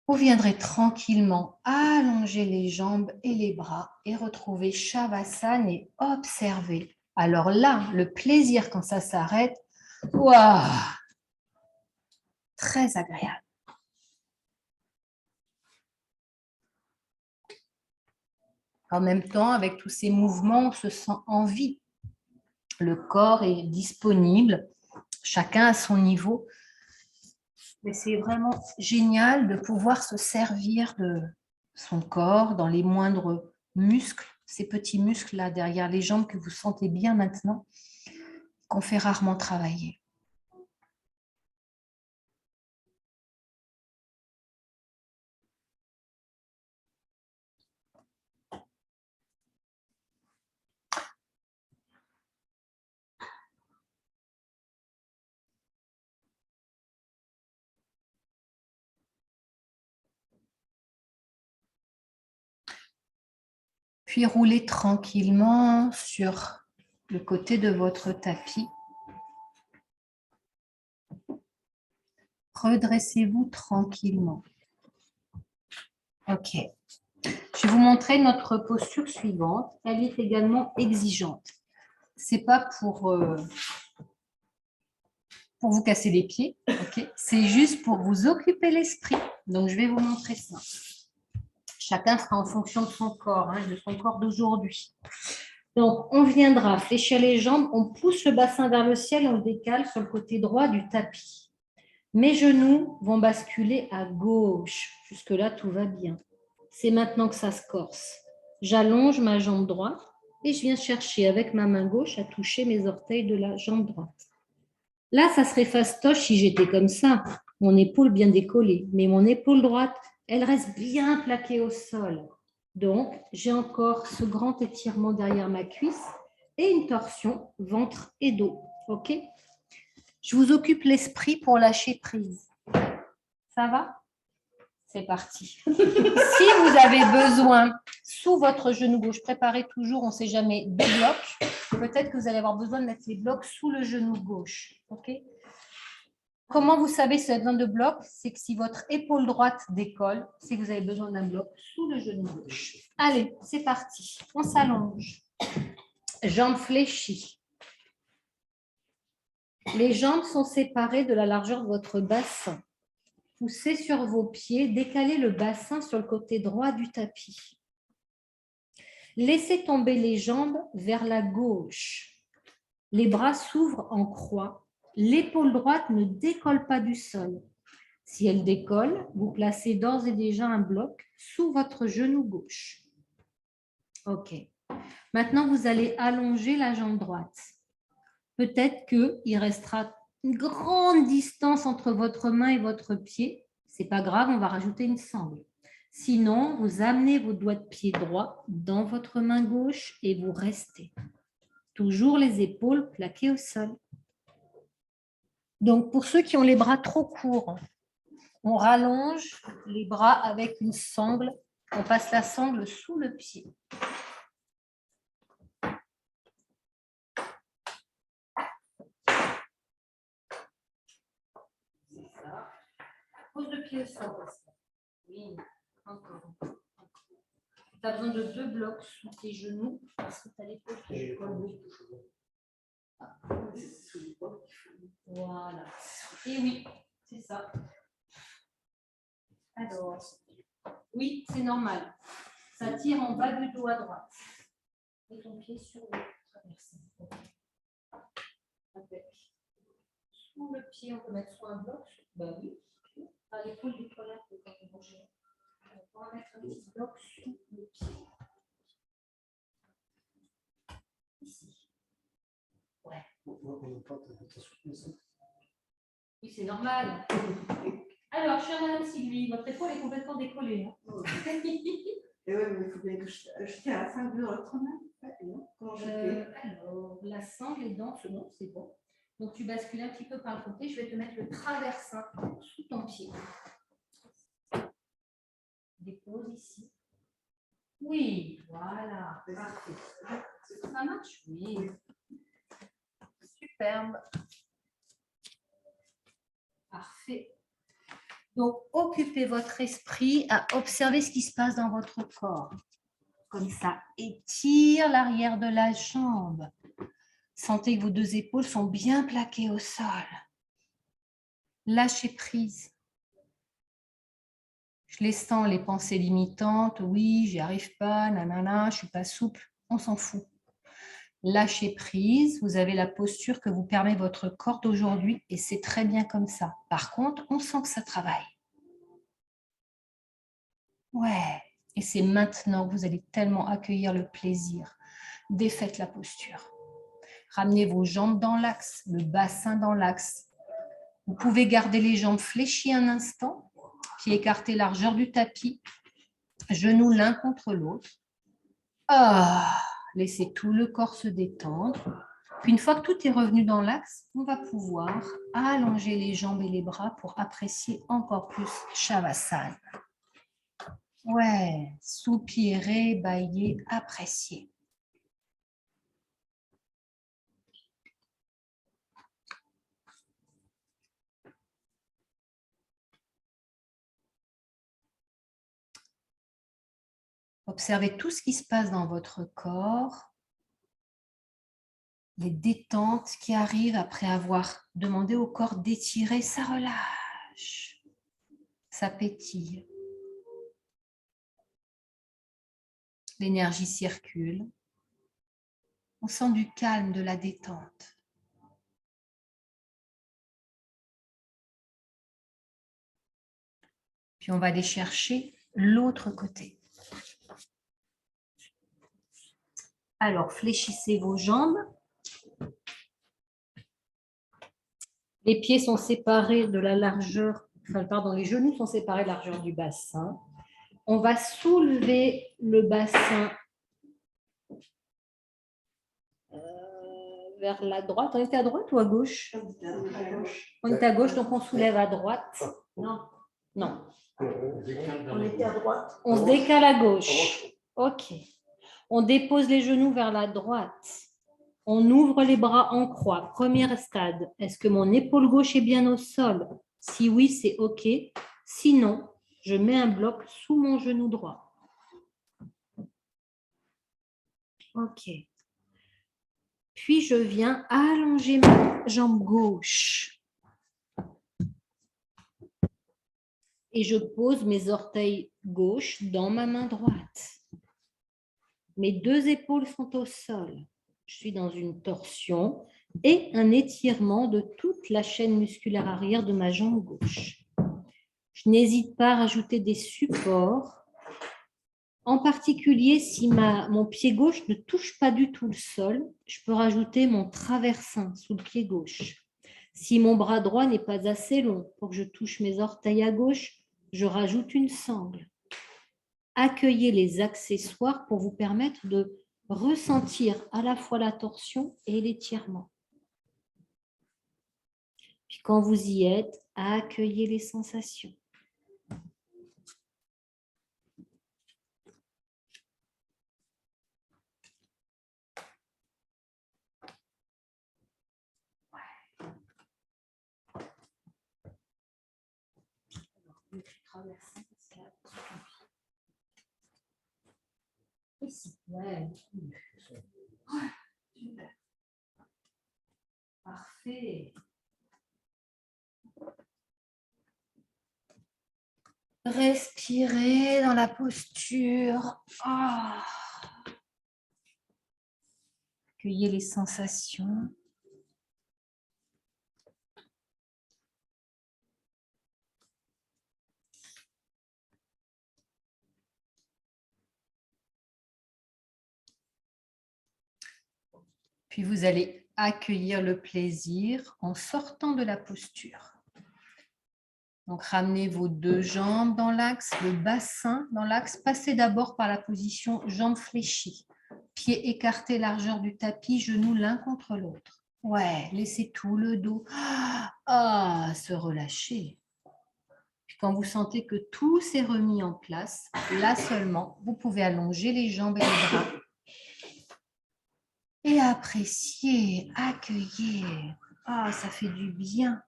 vous viendrez tranquillement allonger les jambes et les bras et retrouver Shavasana et observer. Alors là, le plaisir quand ça s'arrête, waouh, très agréable. En même temps, avec tous ces mouvements, on se sent en vie. Le corps est disponible, chacun à son niveau. Mais c'est vraiment génial de pouvoir se servir de son corps dans les moindres muscles, ces petits muscles-là derrière les jambes que vous sentez bien maintenant, qu'on fait rarement travailler. Puis roulez tranquillement sur le côté de votre tapis. Redressez-vous tranquillement. Ok. Je vais vous montrer notre posture suivante. Elle est également exigeante. Ce n'est pas pour vous casser les pieds, okay. C'est juste pour vous occuper l'esprit. Donc, je vais vous montrer ça. Chacun fera en fonction de son corps, hein, de son corps d'aujourd'hui. Donc, on viendra fléchir les jambes, on pousse le bassin vers le ciel, on le décale sur le côté droit du tapis. Mes genoux vont basculer à gauche. Jusque-là, tout va bien. C'est maintenant que ça se corse. J'allonge ma jambe droite et je viens chercher avec ma main gauche à toucher mes orteils de la jambe droite. Là, ça serait fastoche si j'étais comme ça, mon épaule bien décollée. Mais mon épaule droite, elle reste bien plaquée au sol. Donc, j'ai encore ce grand étirement derrière ma cuisse et une torsion ventre et dos. OK ? Je vous occupe l'esprit pour lâcher prise. Ça va ? C'est parti. Si vous avez besoin, sous votre genou gauche, préparez toujours, on ne sait jamais, des blocs. Peut-être que vous allez avoir besoin de mettre les blocs sous le genou gauche. OK ? Comment vous savez si vous avez besoin de blocs? C'est que si votre épaule droite décolle, c'est que vous avez besoin d'un bloc sous le genou gauche. Allez, c'est parti. On s'allonge. Jambes fléchies. Les jambes sont séparées de la largeur de votre bassin. Poussez sur vos pieds, décalez le bassin sur le côté droit du tapis. Laissez tomber les jambes vers la gauche. Les bras s'ouvrent en croix. L'épaule droite ne décolle pas du sol. Si elle décolle, vous placez d'ores et déjà un bloc sous votre genou gauche. OK. Maintenant, vous allez allonger la jambe droite. Peut-être qu'il restera une grande distance entre votre main et votre pied. Ce n'est pas grave, on va rajouter une sangle. Sinon, vous amenez vos doigts de pied droit dans votre main gauche et vous restez. Toujours les épaules plaquées au sol. Donc, pour ceux qui ont les bras trop courts, on rallonge les bras avec une sangle. On passe la sangle sous le pied. Pose le pied au sol. Oui, encore. Tu as besoin de 2 blocs sous tes genoux parce que tu as l'épaule qui colle. Voilà. Et oui, c'est ça. Alors, oui, c'est normal. Ça tire en bas du dos à droite. Et ton pied sur le traversier. Sous le pied, on peut mettre sur un bloc. Ben oui. À l'épaule du collant, on peut manger. On va mettre un petit bloc sous le pied. Ici. Ouais. Oui, c'est normal. Alors, chère Madame Sylvie, votre épaule est complètement décollée. Hein. Et oui, mais il faut bien que je tiens la sangle de l'autre main. Comment je fais Alors, la sangle est dans ce nom, c'est bon. Donc, tu bascules un petit peu par le côté. Je vais te mettre le traversin sous ton pied. Dépose ici. Oui, voilà. Parfait. Ça marche? Oui. Superbe. Parfait. Donc, occupez votre esprit à observer ce qui se passe dans votre corps. Comme ça, étire l'arrière de la jambe. Sentez que vos 2 épaules sont bien plaquées au sol. Lâchez prise. Je les sens, les pensées limitantes. Oui, j'y arrive pas, nanana, je suis pas souple. On s'en fout. Lâchez prise. Vous avez la posture que vous permet votre corps d'aujourd'hui et c'est très bien comme ça. Par contre, on sent que ça travaille. Ouais. Et c'est maintenant que vous allez tellement accueillir le plaisir. Défaites la posture. Ramenez vos jambes dans l'axe, le bassin dans l'axe. Vous pouvez garder les jambes fléchies un instant, pieds écartés largeur du tapis, genoux l'un contre l'autre. Laissez tout le corps se détendre. Puis une fois que tout est revenu dans l'axe, on va pouvoir allonger les jambes et les bras pour apprécier encore plus Shavasana. Ouais, soupirer, bâiller, apprécier. Observez tout ce qui se passe dans votre corps, les détentes qui arrivent après avoir demandé au corps d'étirer, ça relâche, ça pétille. L'énergie circule. On sent du calme, de la détente. Puis on va aller chercher l'autre côté. Alors, fléchissez vos jambes. Les pieds sont séparés de la largeur, les genoux sont séparés de la largeur du bassin. On va soulever le bassin vers la droite. On était à droite ou à gauche? On était à gauche, donc on soulève à droite. Non. Non. On était à droite. On se décale à gauche. OK. On dépose les genoux vers la droite. On ouvre les bras en croix. Premier stade. Est-ce que mon épaule gauche est bien au sol? Si oui, c'est OK. Sinon, je mets un bloc sous mon genou droit. OK. Puis, je viens allonger ma jambe gauche. Et je pose mes orteils gauche dans ma main droite. Mes deux épaules sont au sol. Je suis dans une torsion et un étirement de toute la chaîne musculaire arrière de ma jambe gauche. Je n'hésite pas à rajouter des supports. En particulier, si mon pied gauche ne touche pas du tout le sol, je peux rajouter mon traversin sous le pied gauche. Si mon bras droit n'est pas assez long pour que je touche mes orteils à gauche, je rajoute une sangle. Accueillez les accessoires pour vous permettre de ressentir à la fois la torsion et l'étirement. Puis quand vous y êtes, accueillez les sensations. Ici. Ouais. Parfait. Respirez dans la posture. Accueillez les sensations. Puis vous allez accueillir le plaisir en sortant de la posture. Donc ramenez vos deux jambes dans l'axe, le bassin dans l'axe. Passez d'abord par la position jambes fléchies. Pieds écartés, largeur du tapis, genoux l'un contre l'autre. Ouais, laissez tout le dos se relâcher. Puis quand vous sentez que tout s'est remis en place, là seulement, vous pouvez allonger les jambes et les bras. Et apprécier, accueillir. Ça fait du bien.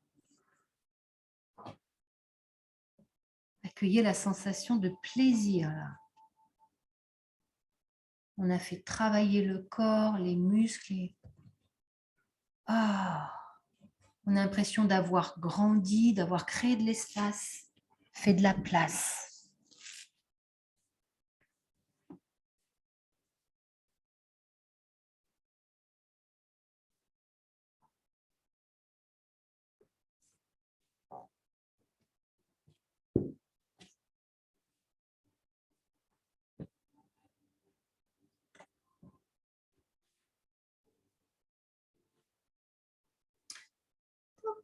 Accueillez la sensation de plaisir là. On a fait travailler le corps, les muscles. On a l'impression d'avoir grandi, d'avoir créé de l'espace, fait de la place.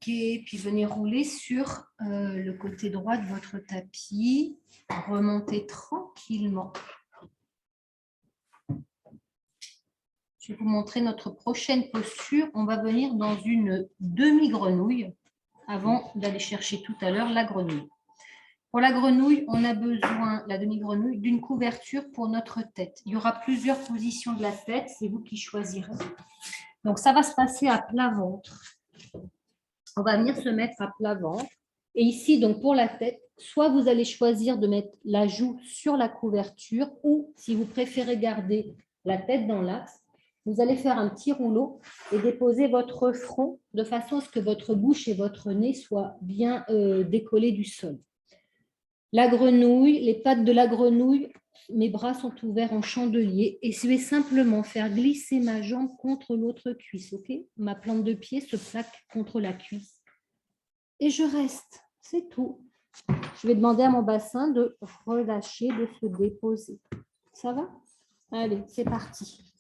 Ok, puis venez rouler sur le côté droit de votre tapis. Remontez tranquillement. Je vais vous montrer notre prochaine posture. On va venir dans une demi-grenouille avant d'aller chercher tout à l'heure la grenouille. Pour la grenouille, on a besoin, la demi-grenouille, d'une couverture pour notre tête. Il y aura plusieurs positions de la tête, c'est vous qui choisirez. Donc, ça va se passer à plat ventre. On va venir se mettre à plat ventre. Et ici, donc pour la tête, soit vous allez choisir de mettre la joue sur la couverture ou, si vous préférez garder la tête dans l'axe, vous allez faire un petit rouleau et déposer votre front de façon à ce que votre bouche et votre nez soient bien décollés du sol. La grenouille, les pattes de la grenouille, mes bras sont ouverts en chandelier et je vais simplement faire glisser ma jambe contre l'autre cuisse. Okay, ma plante de pied se plaque contre la cuisse. Et je reste, c'est tout. Je vais demander à mon bassin de relâcher, de se déposer. Ça va? Allez, c'est parti.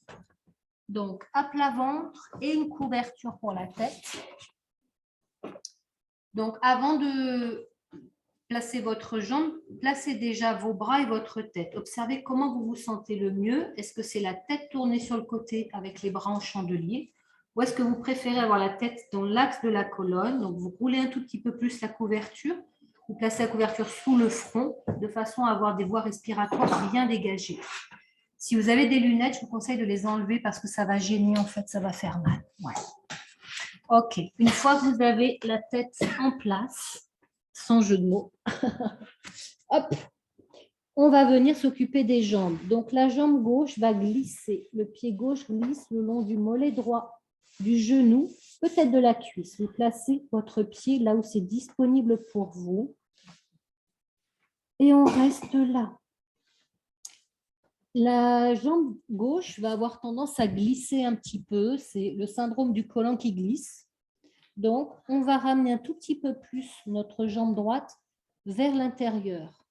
Donc, à plat ventre et une couverture pour la tête. Donc, avant de placer votre jambe, placez déjà vos bras et votre tête. Observez comment vous vous sentez le mieux. Est-ce que c'est la tête tournée sur le côté avec les bras en chandelier ou est-ce que vous préférez avoir la tête dans l'axe de la colonne? Donc, vous roulez un tout petit peu plus la couverture. Vous placez la couverture sous le front de façon à avoir des voies respiratoires bien dégagées. Si vous avez des lunettes, je vous conseille de les enlever parce que ça va gêner, en fait, ça va faire mal. Ouais. Ok, une fois que vous avez la tête en place, sans jeu de mots, hop, on va venir s'occuper des jambes. Donc, la jambe gauche va glisser. Le pied gauche glisse le long du mollet droit. du genou, peut-être de la cuisse. Vous placez votre pied là où c'est disponible pour vous. Et on reste là. La jambe gauche va avoir tendance à glisser un petit peu. C'est le syndrome du côlon qui glisse. Donc, on va ramener un tout petit peu plus notre jambe droite vers l'intérieur.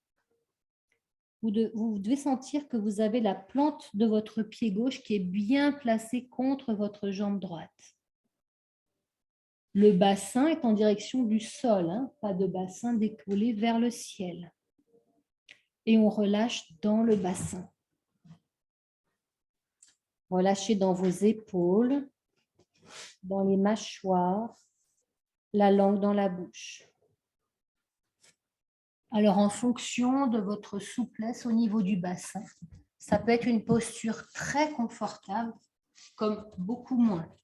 Vous devez sentir que vous avez la plante de votre pied gauche qui est bien placée contre votre jambe droite. Le bassin est en direction du sol, hein, pas de bassin décollé vers le ciel. Et on relâche dans le bassin. Relâchez dans vos épaules, dans les mâchoires, la langue dans la bouche. Alors, en fonction de votre souplesse au niveau du bassin, ça peut être une posture très confortable, comme beaucoup moins.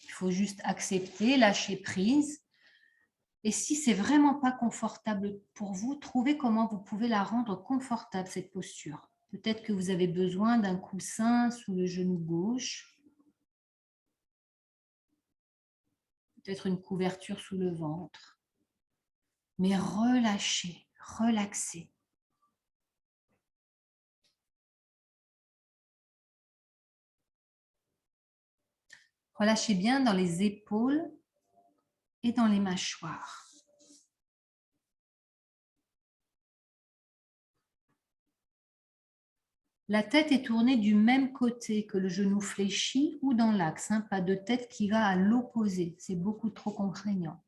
Il faut juste accepter, lâcher prise. Et si c'est vraiment pas confortable pour vous, trouvez comment vous pouvez la rendre confortable, cette posture. Peut-être que vous avez besoin d'un coussin sous le genou gauche. Peut-être une couverture sous le ventre. Mais relâchez, relaxez. Relâchez bien dans les épaules et dans les mâchoires. La tête est tournée du même côté que le genou fléchi ou dans l'axe, hein, pas de tête qui va à l'opposé, c'est beaucoup trop contraignant.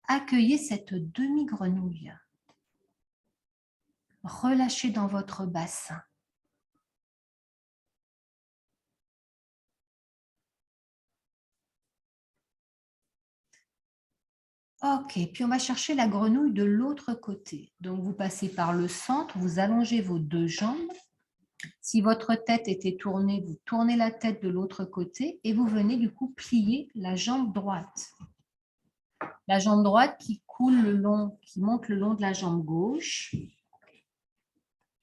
Accueillez cette demi-grenouille. Relâchez dans votre bassin. Ok, puis on va chercher la grenouille de l'autre côté. Donc, vous passez par le centre, vous allongez vos deux jambes. Si votre tête était tournée, vous tournez la tête de l'autre côté et vous venez du coup plier la jambe droite. La jambe droite qui coule le long, qui monte le long de la jambe gauche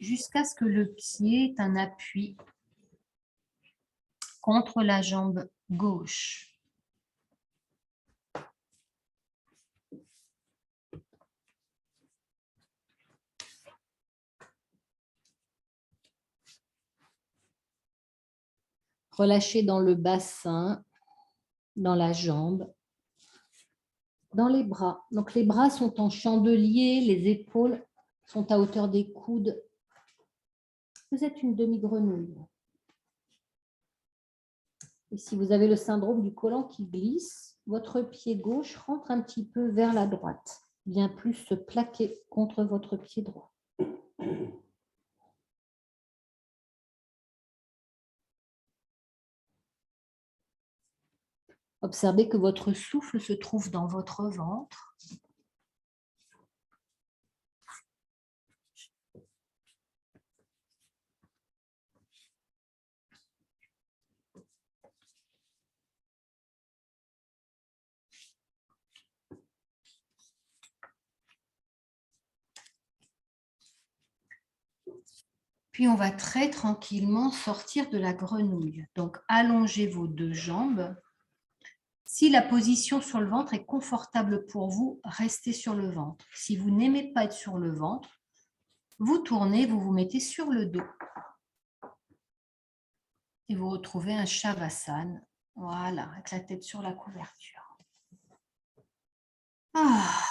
jusqu'à ce que le pied ait un appui contre la jambe gauche. Relâchez dans le bassin, dans la jambe, dans les bras. Donc les bras sont en chandelier, les épaules sont à hauteur des coudes. Vous êtes une demi-grenouille. Et si vous avez le syndrome du côlon qui glisse, votre pied gauche rentre un petit peu vers la droite, bien plus se plaquer contre votre pied droit. Observez que votre souffle se trouve dans votre ventre. Puis on va très tranquillement sortir de la grenouille. Donc allongez vos deux jambes. Si la position sur le ventre est confortable pour vous, restez sur le ventre. Si vous n'aimez pas être sur le ventre, vous tournez, vous vous mettez sur le dos. Et vous retrouvez un Shavasana. Voilà, avec la tête sur la couverture. Ah.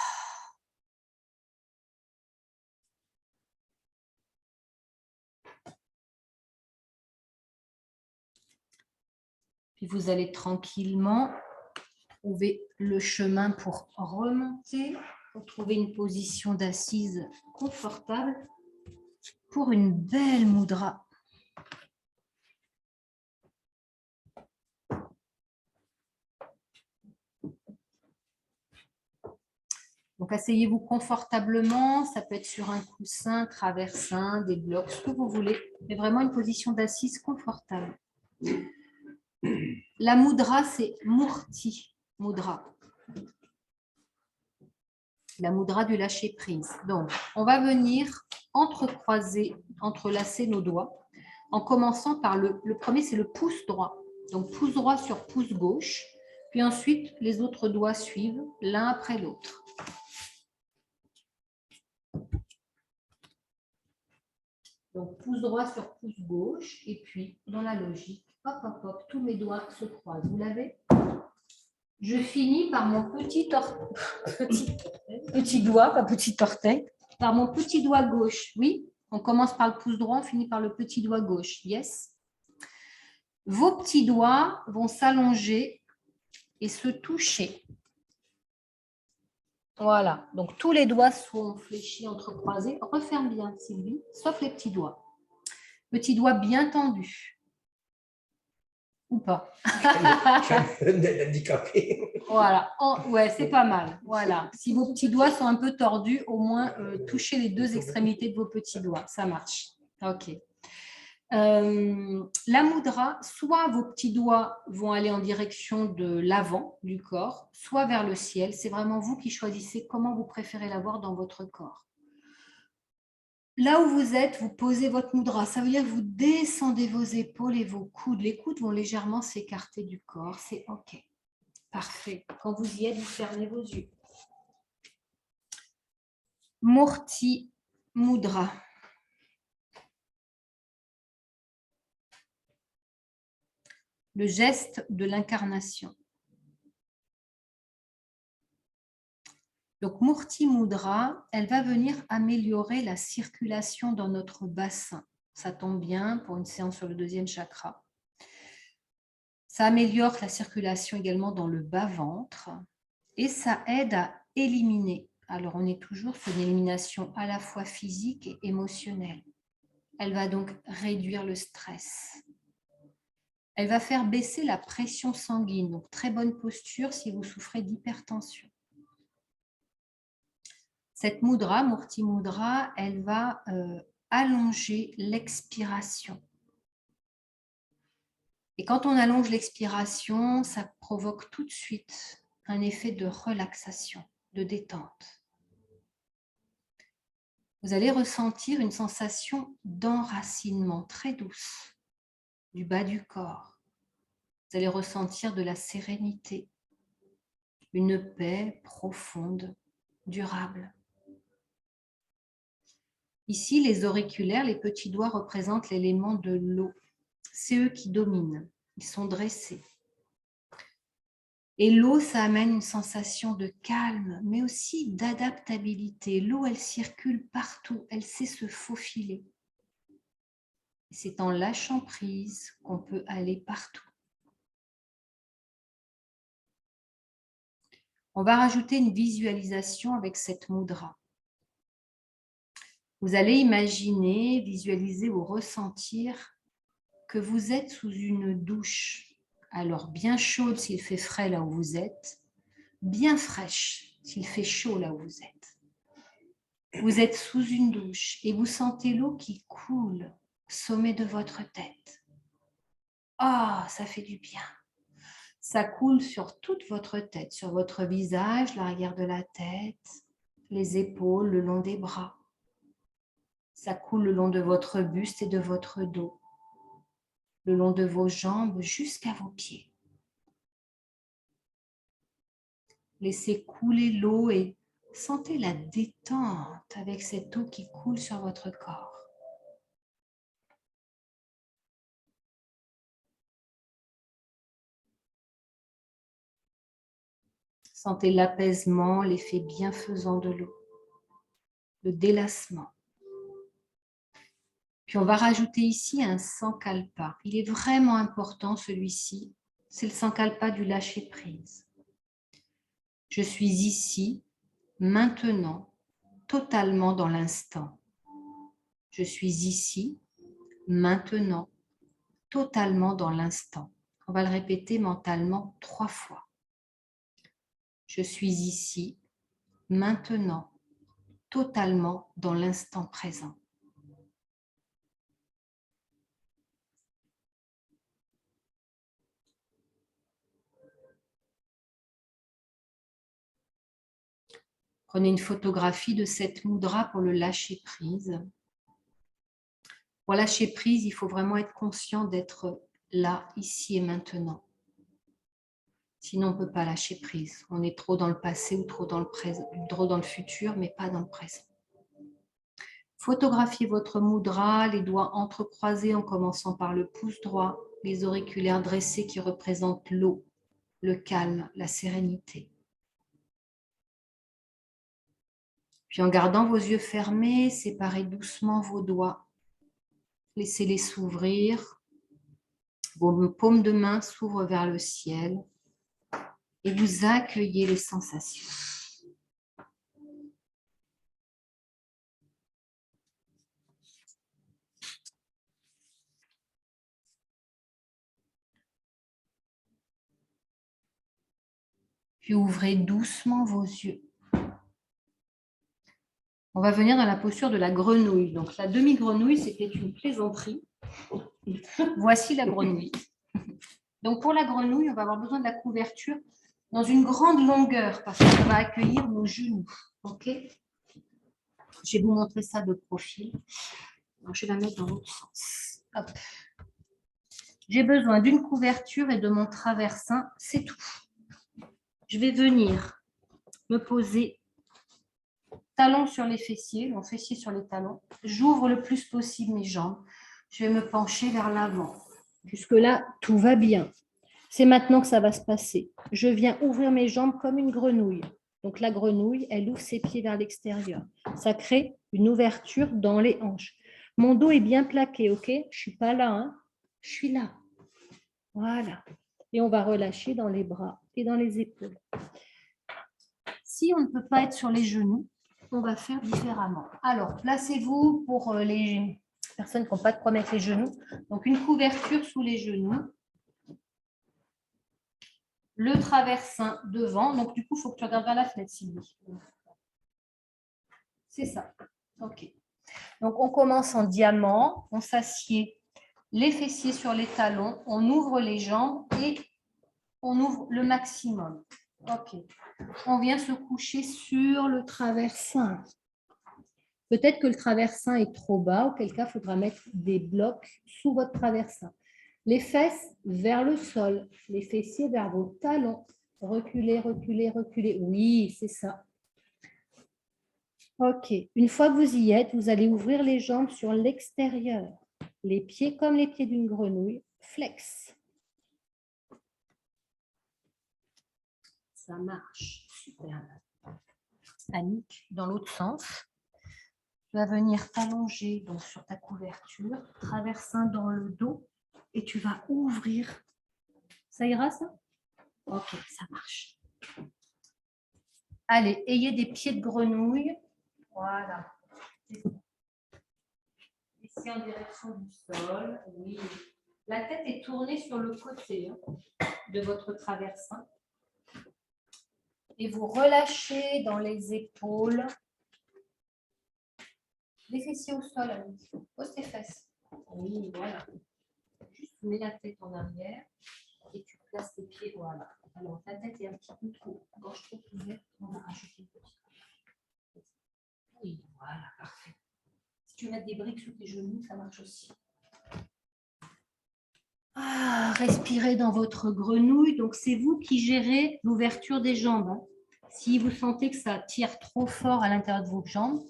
Puis vous allez tranquillement trouver le chemin pour remonter, pour trouver une position d'assise confortable pour une belle mudra. Donc, asseyez-vous confortablement, ça peut être sur un coussin, traversin, des blocs, ce que vous voulez, mais vraiment une position d'assise confortable. La mudra, c'est Murti Mudra. La mudra du lâcher-prise. Donc, on va venir entrecroiser, entrelacer nos doigts, en commençant par le premier, c'est le pouce droit. Donc, pouce droit sur pouce gauche. Puis ensuite, les autres doigts suivent l'un après l'autre. Donc, pouce droit sur pouce gauche. Et puis, dans la logique, hop, hop, hop, tous mes doigts se croisent. Vous l'avez? Je finis par mon petit doigt, pas petit orteil, par mon petit doigt gauche. Oui, on commence par le pouce droit, on finit par le petit doigt gauche. Yes. Vos petits doigts vont s'allonger et se toucher. Voilà, donc tous les doigts sont fléchis, entrecroisés. Referme bien, Sylvie, sauf les petits doigts. Petits doigts bien tendus. Ou pas. Voilà, ouais, c'est pas mal. Voilà, si vos petits doigts sont un peu tordus, au moins touchez les deux extrémités de vos petits doigts. Ça marche. Ok. La mudra, soit vos petits doigts vont aller en direction de l'avant du corps, soit vers le ciel. C'est vraiment vous qui choisissez comment vous préférez l'avoir dans votre corps. Là où vous êtes, vous posez votre mudra. Ça veut dire que vous descendez vos épaules et vos coudes. Les coudes vont légèrement s'écarter du corps. C'est OK. Parfait. Quand vous y êtes, vous fermez vos yeux. Murti Mudra. Le geste de l'incarnation. Donc, Murti Mudra, elle va venir améliorer la circulation dans notre bassin. Ça tombe bien pour une séance sur le deuxième chakra. Ça améliore la circulation également dans le bas-ventre et ça aide à éliminer. Alors, on est toujours sur une élimination à la fois physique et émotionnelle. Elle va donc réduire le stress. Elle va faire baisser la pression sanguine. Donc, très bonne posture si vous souffrez d'hypertension. Cette mudra, Murti Mudra, elle va allonger l'expiration. Et quand on allonge l'expiration, ça provoque tout de suite un effet de relaxation, de détente. Vous allez ressentir une sensation d'enracinement très douce du bas du corps. Vous allez ressentir de la sérénité, une paix profonde, durable. Ici, les auriculaires, les petits doigts représentent l'élément de l'eau. C'est eux qui dominent, ils sont dressés. Et l'eau, ça amène une sensation de calme, mais aussi d'adaptabilité. L'eau, elle circule partout, elle sait se faufiler. C'est en lâchant prise qu'on peut aller partout. On va rajouter une visualisation avec cette mudra. Vous allez imaginer, visualiser ou ressentir que vous êtes sous une douche. Alors bien chaude s'il fait frais là où vous êtes, bien fraîche s'il fait chaud là où vous êtes. Vous êtes sous une douche et vous sentez l'eau qui coule au sommet de votre tête. Ah, ça fait du bien. Ça coule sur toute votre tête, sur votre visage, l'arrière de la tête, les épaules, le long des bras. Ça coule le long de votre buste et de votre dos, le long de vos jambes jusqu'à vos pieds. Laissez couler l'eau et sentez la détente avec cette eau qui coule sur votre corps. Sentez l'apaisement, l'effet bienfaisant de l'eau, le délassement. Puis on va rajouter ici un sankalpa. Il est vraiment important celui-ci. C'est le sankalpa du lâcher-prise. Je suis ici, maintenant, totalement dans l'instant. Je suis ici, maintenant, totalement dans l'instant. On va le répéter mentalement 3 fois. Je suis ici, maintenant, totalement dans l'instant présent. Prenez une photographie de cette mudra pour le lâcher prise. Pour lâcher prise, il faut vraiment être conscient d'être là, ici et maintenant. Sinon, on ne peut pas lâcher prise. On est trop dans le passé ou trop dans le présent, trop dans le futur, mais pas dans le présent. Photographiez votre mudra, les doigts entrecroisés en commençant par le pouce droit, les auriculaires dressés qui représentent l'eau, le calme, la sérénité. Puis en gardant vos yeux fermés, séparez doucement vos doigts. Laissez-les s'ouvrir. Vos paumes de main s'ouvrent vers le ciel et vous accueillez les sensations. Puis ouvrez doucement vos yeux. On va venir dans la posture de la grenouille. Donc la demi-grenouille, c'était une plaisanterie. Voici la grenouille. Donc pour la grenouille, on va avoir besoin de la couverture dans une grande longueur parce que ça va accueillir nos genoux. Ok ? Je vais vous montrer ça de profil. Alors, je vais la mettre dans l'autre sens. Hop. J'ai besoin d'une couverture et de mon traversin, c'est tout. Je vais venir me poser talons sur les fessiers, mon fessier sur les talons. J'ouvre le plus possible mes jambes. Je vais me pencher vers l'avant. Jusque-là, tout va bien. C'est maintenant que ça va se passer. Je viens ouvrir mes jambes comme une grenouille. Donc la grenouille, elle ouvre ses pieds vers l'extérieur. Ça crée une ouverture dans les hanches. Mon dos est bien plaqué, ok ? Je ne suis pas là, hein ? Je suis là. Voilà. Et on va relâcher dans les bras et dans les épaules. Si on ne peut pas être sur les genoux, on va faire différemment. Alors, placez-vous pour les personnes qui n'ont pas de quoi mettre les genoux. Donc, une couverture sous les genoux. Le traversin devant. Donc, du coup, il faut que tu regardes vers la fenêtre, Sylvie. C'est ça. OK. Donc, on commence en diamant. On s'assied les fessiers sur les talons. On ouvre les jambes et on ouvre le maximum. OK. On vient se coucher sur le traversin. Peut-être que le traversin est trop bas, auquel cas, il faudra mettre des blocs sous votre traversin. Les fesses vers le sol, les fessiers vers vos talons. Reculez, reculez, reculez. Oui, c'est ça. OK. Une fois que vous y êtes, vous allez ouvrir les jambes sur l'extérieur. Les pieds comme les pieds d'une grenouille. Flex. Ça marche. Super. Annick, dans l'autre sens. Tu vas venir t'allonger donc sur ta couverture, traversin dans le dos et tu vas ouvrir. Ça ira ça? Ok, ça marche. Allez, ayez des pieds de grenouille. Voilà. Ici en direction du sol. Oui. La tête est tournée sur le côté de votre traversin. Et vous relâchez dans les épaules. Les fessiers au sol, Annie. Pose tes fesses. Oui, voilà. Juste mets la tête en arrière et tu places tes pieds. Voilà. Alors, ta tête est un petit peu trop, gorge trop ouverte. On va rajouter une petite. Oui, voilà, parfait. Si tu mets des briques sous tes genoux, ça marche aussi. Ah, respirez dans votre grenouille. Donc, c'est vous qui gérez l'ouverture des jambes. Si vous sentez que ça tire trop fort à l'intérieur de vos jambes,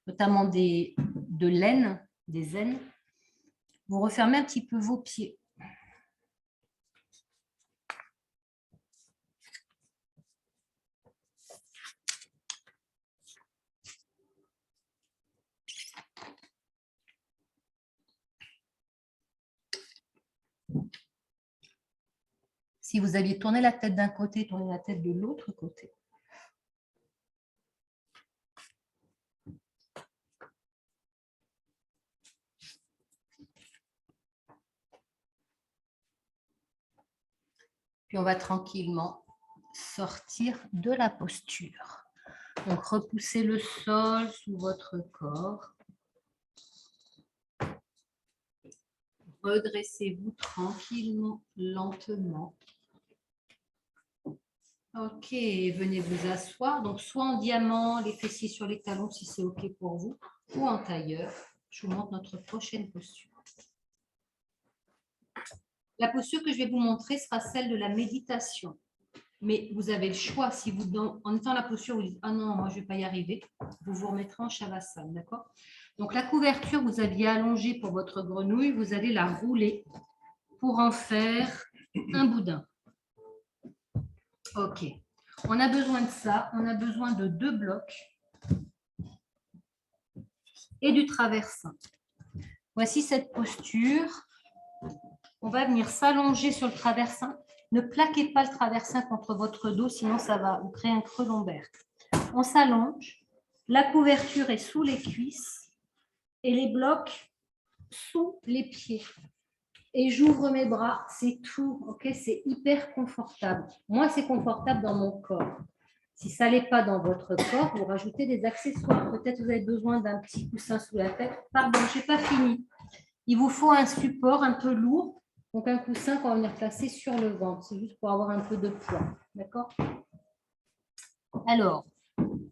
notamment de l'aine, des aines, vous refermez un petit peu vos pieds. Si vous aviez tourné la tête d'un côté, tournez la tête de l'autre côté. Puis on va tranquillement sortir de la posture. Donc repoussez le sol sous votre corps. Redressez-vous tranquillement, lentement. Ok, venez vous asseoir. Donc soit en diamant, les fessiers sur les talons si c'est ok pour vous, ou en tailleur. Je vous montre notre prochaine posture. La posture que je vais vous montrer sera celle de la méditation. Mais vous avez le choix. Si vous, en étant la posture, vous dites « Ah non, moi, je ne vais pas y arriver », vous vous remettrez en Shavasana, d'accord? Donc, la couverture, vous aviez allongée pour votre grenouille. Vous allez la rouler pour en faire un boudin. OK. On a besoin de ça. On a besoin de 2 blocs et du traversin. Voici cette posture. On va venir s'allonger sur le traversin. Ne plaquez pas le traversin contre votre dos, sinon ça va vous créer un creux lombaire. On s'allonge. La couverture est sous les cuisses et les blocs sous les pieds. Et j'ouvre mes bras, c'est tout. Ok, c'est hyper confortable. Moi, c'est confortable dans mon corps. Si ça n'est pas dans votre corps, vous rajoutez des accessoires. Peut-être vous avez besoin d'un petit coussin sous la tête. Pardon, je n'ai pas fini. Il vous faut un support un peu lourd. Donc, un coussin qu'on va venir placer sur le ventre. C'est juste pour avoir un peu de poids. D'accord? Alors,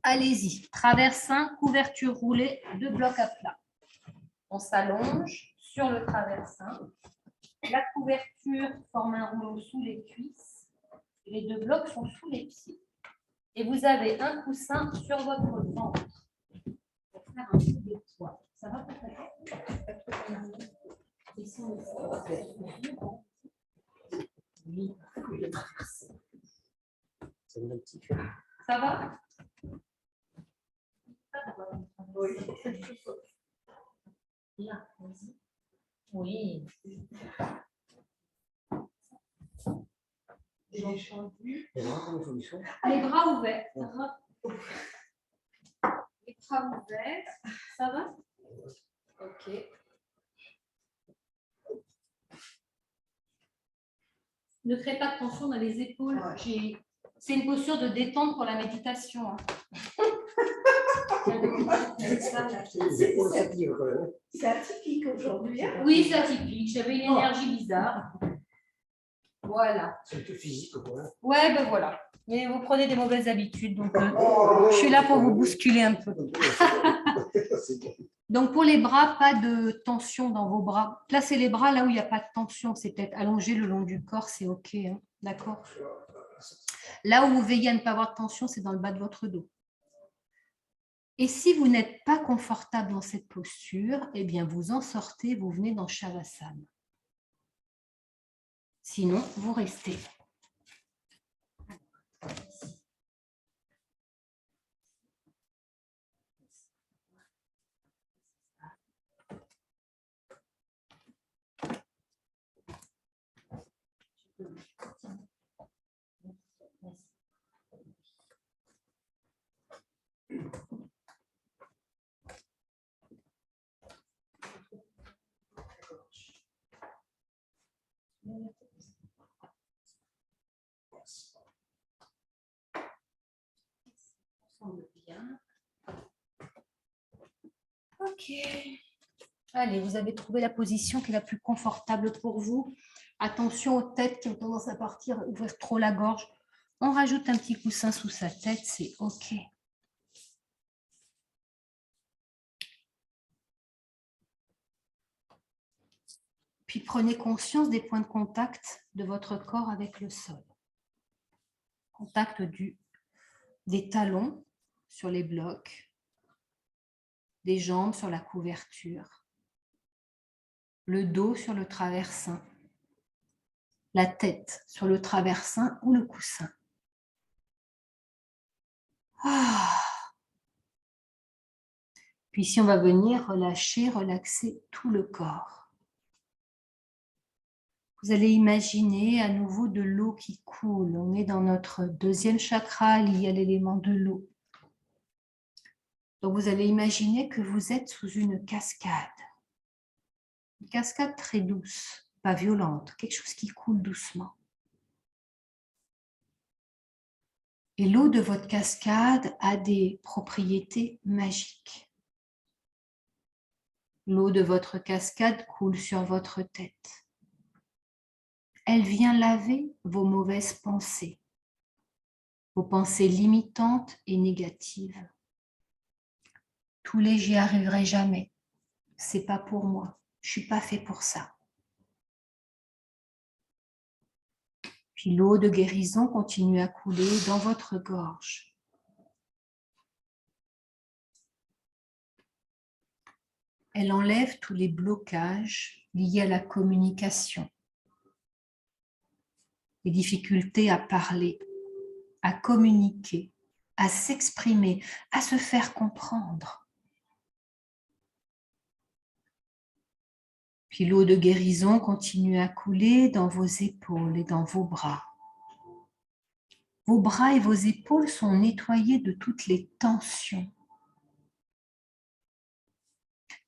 allez-y. Traversin, couverture roulée, 2 blocs à plat. On s'allonge sur le traversin. La couverture forme un rouleau sous les cuisses. Les 2 blocs sont sous les pieds. Et vous avez un coussin sur votre ventre pour faire un peu de poids. Ça va peut-être? Ça va? Oui. Là, vas-y. Oui. Les bras ouverts. Les bras ouverts. Ça va? Ok. Ne créez pas de tension dans les épaules. C'est une posture de détente pour la méditation. Hein. C'est atypique aujourd'hui. Hein? Oui, c'est atypique. J'avais une énergie bizarre. Voilà. C'est un peu physique, quoi. Ouais, ben voilà. Mais vous prenez des mauvaises habitudes, donc je suis là pour vous bousculer un peu. Donc pour les bras, pas de tension dans vos bras. Placez les bras là où il n'y a pas de tension. C'est peut-être allongé le long du corps, c'est OK. Hein, d'accord? Là où vous veillez à ne pas avoir de tension, c'est dans le bas de votre dos. Et si vous n'êtes pas confortable dans cette posture, eh bien vous en sortez, vous venez dans Shavasana. Sinon, vous restez. Bien. Ok. Allez, vous avez trouvé la position qui est la plus confortable pour vous. Attention aux têtes qui ont tendance à partir, ouvrir trop la gorge. On rajoute un petit coussin sous sa tête, c'est OK. Puis prenez conscience des points de contact de votre corps avec le sol. Contact des talons sur les blocs, des jambes sur la couverture, le dos sur le traversin, la tête sur le traversin ou le coussin. Ah. Puis ici, on va venir relâcher, relaxer tout le corps. Vous allez imaginer à nouveau de l'eau qui coule. On est dans notre 2e chakra lié à l'élément de l'eau. Donc, vous allez imaginer que vous êtes sous une cascade. Une cascade très douce, pas violente, quelque chose qui coule doucement. Et l'eau de votre cascade a des propriétés magiques. L'eau de votre cascade coule sur votre tête. Elle vient laver vos mauvaises pensées, vos pensées limitantes et négatives. Tous les « j'y arriverai jamais », c'est pas pour moi, je suis pas fait pour ça. Puis l'eau de guérison continue à couler dans votre gorge. Elle enlève tous les blocages liés à la communication, les difficultés à parler, à communiquer, à s'exprimer, à se faire comprendre. Puis l'eau de guérison continue à couler dans vos épaules et dans vos bras. Vos bras et vos épaules sont nettoyés de toutes les tensions.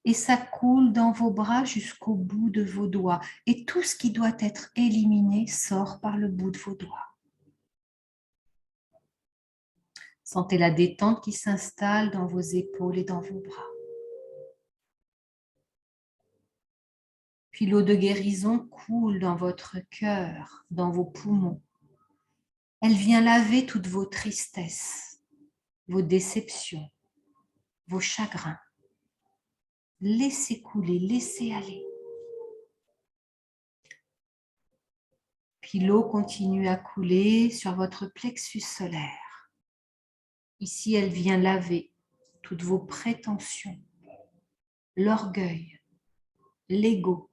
Et ça coule dans vos bras jusqu'au bout de vos doigts. Et tout ce qui doit être éliminé sort par le bout de vos doigts. Sentez la détente qui s'installe dans vos épaules et dans vos bras. Puis l'eau de guérison coule dans votre cœur, dans vos poumons. Elle vient laver toutes vos tristesses, vos déceptions, vos chagrins. Laissez couler, laissez aller. Puis l'eau continue à couler sur votre plexus solaire. Ici, elle vient laver toutes vos prétentions, l'orgueil, l'ego.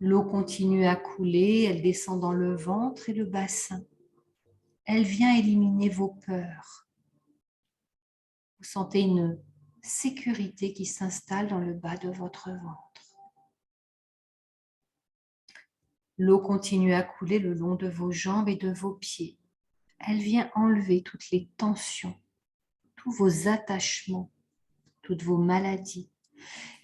L'eau continue à couler, elle descend dans le ventre et le bassin. Elle vient éliminer vos peurs. Vous sentez une sécurité qui s'installe dans le bas de votre ventre. L'eau continue à couler le long de vos jambes et de vos pieds. Elle vient enlever toutes les tensions, tous vos attachements, toutes vos maladies.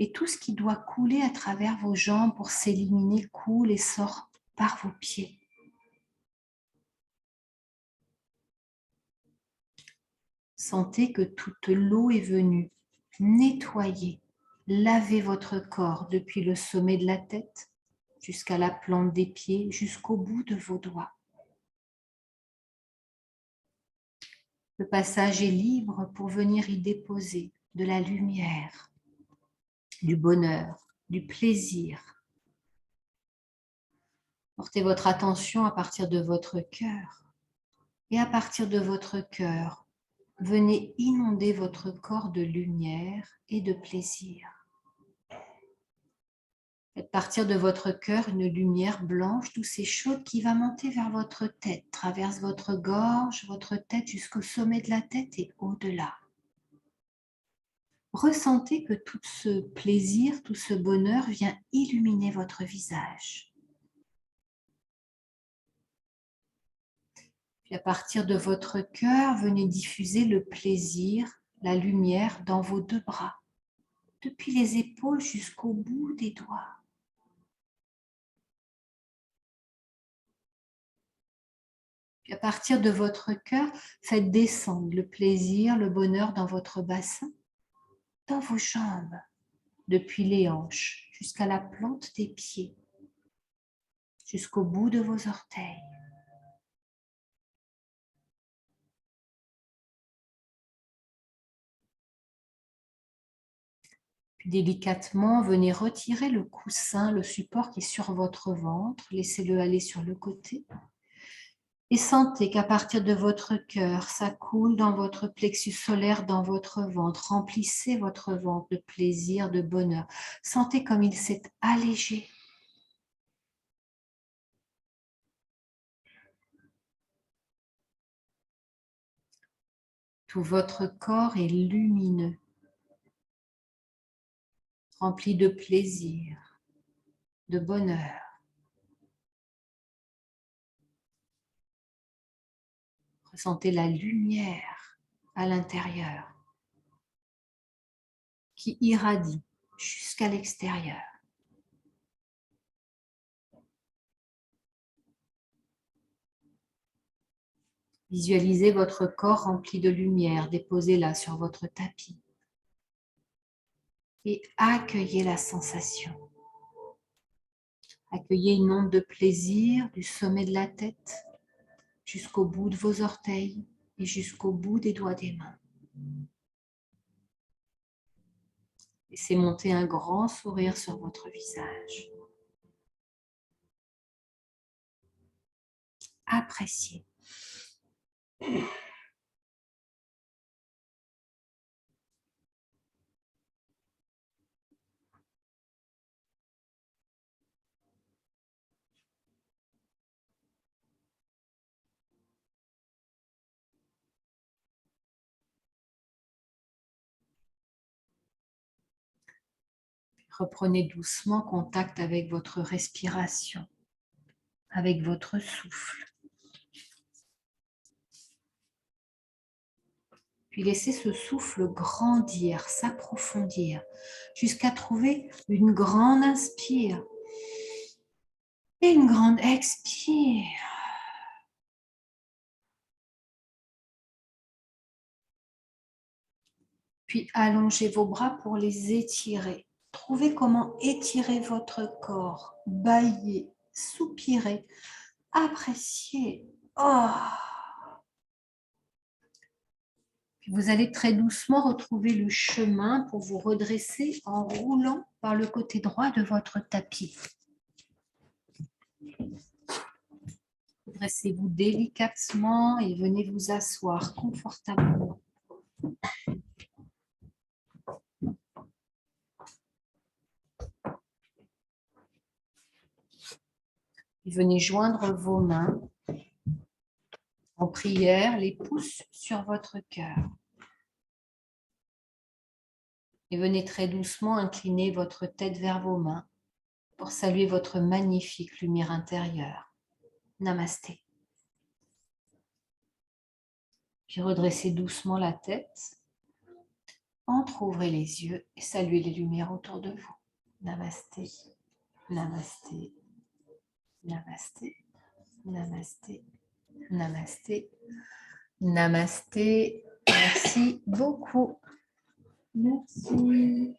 Et tout ce qui doit couler à travers vos jambes pour s'éliminer coule et sort par vos pieds. Sentez que toute l'eau est venue nettoyer, laver votre corps depuis le sommet de la tête jusqu'à la plante des pieds, jusqu'au bout de vos doigts. Le passage est libre pour venir y déposer de la lumière, du bonheur, du plaisir. Portez votre attention à partir de votre cœur et à partir de votre cœur, venez inonder votre corps de lumière et de plaisir. Faites partir de votre cœur une lumière blanche, douce et chaude qui va monter vers votre tête, traverse votre gorge, votre tête jusqu'au sommet de la tête et au-delà. Ressentez que tout ce plaisir, tout ce bonheur vient illuminer votre visage. Puis à partir de votre cœur, venez diffuser le plaisir, la lumière dans vos deux bras, depuis les épaules jusqu'au bout des doigts. Puis à partir de votre cœur, faites descendre le plaisir, le bonheur dans votre bassin, dans vos jambes, depuis les hanches jusqu'à la plante des pieds, jusqu'au bout de vos orteils. Puis délicatement, venez retirer le coussin, le support qui est sur votre ventre, laissez-le aller sur le côté. Et sentez qu'à partir de votre cœur, ça coule dans votre plexus solaire, dans votre ventre. Remplissez votre ventre de plaisir, de bonheur. Sentez comme il s'est allégé. Tout votre corps est lumineux, rempli de plaisir, de bonheur. Ressentez la lumière à l'intérieur qui irradie jusqu'à l'extérieur. Visualisez votre corps rempli de lumière, déposez-la sur votre tapis et accueillez la sensation. Accueillez une onde de plaisir du sommet de la tête jusqu'au bout de vos orteils et jusqu'au bout des doigts des mains. Laissez monter un grand sourire sur votre visage. Appréciez. Reprenez doucement contact avec votre respiration, avec votre souffle. Puis laissez ce souffle grandir, s'approfondir, jusqu'à trouver une grande inspire et une grande expire. Puis allongez vos bras pour les étirer. Trouvez comment étirer votre corps, bâillez, soupirez, appréciez. Oh. Puis vous allez très doucement retrouver le chemin pour vous redresser en roulant par le côté droit de votre tapis. Dressez-vous délicatement et venez vous asseoir confortablement. Et venez joindre vos mains en prière, les pouces sur votre cœur. Et venez très doucement incliner votre tête vers vos mains pour saluer votre magnifique lumière intérieure. Namasté. Puis redressez doucement la tête, entrouvrez les yeux et saluez les lumières autour de vous. Namasté, namasté, namasté, namasté, namasté, namasté. Merci beaucoup. Merci.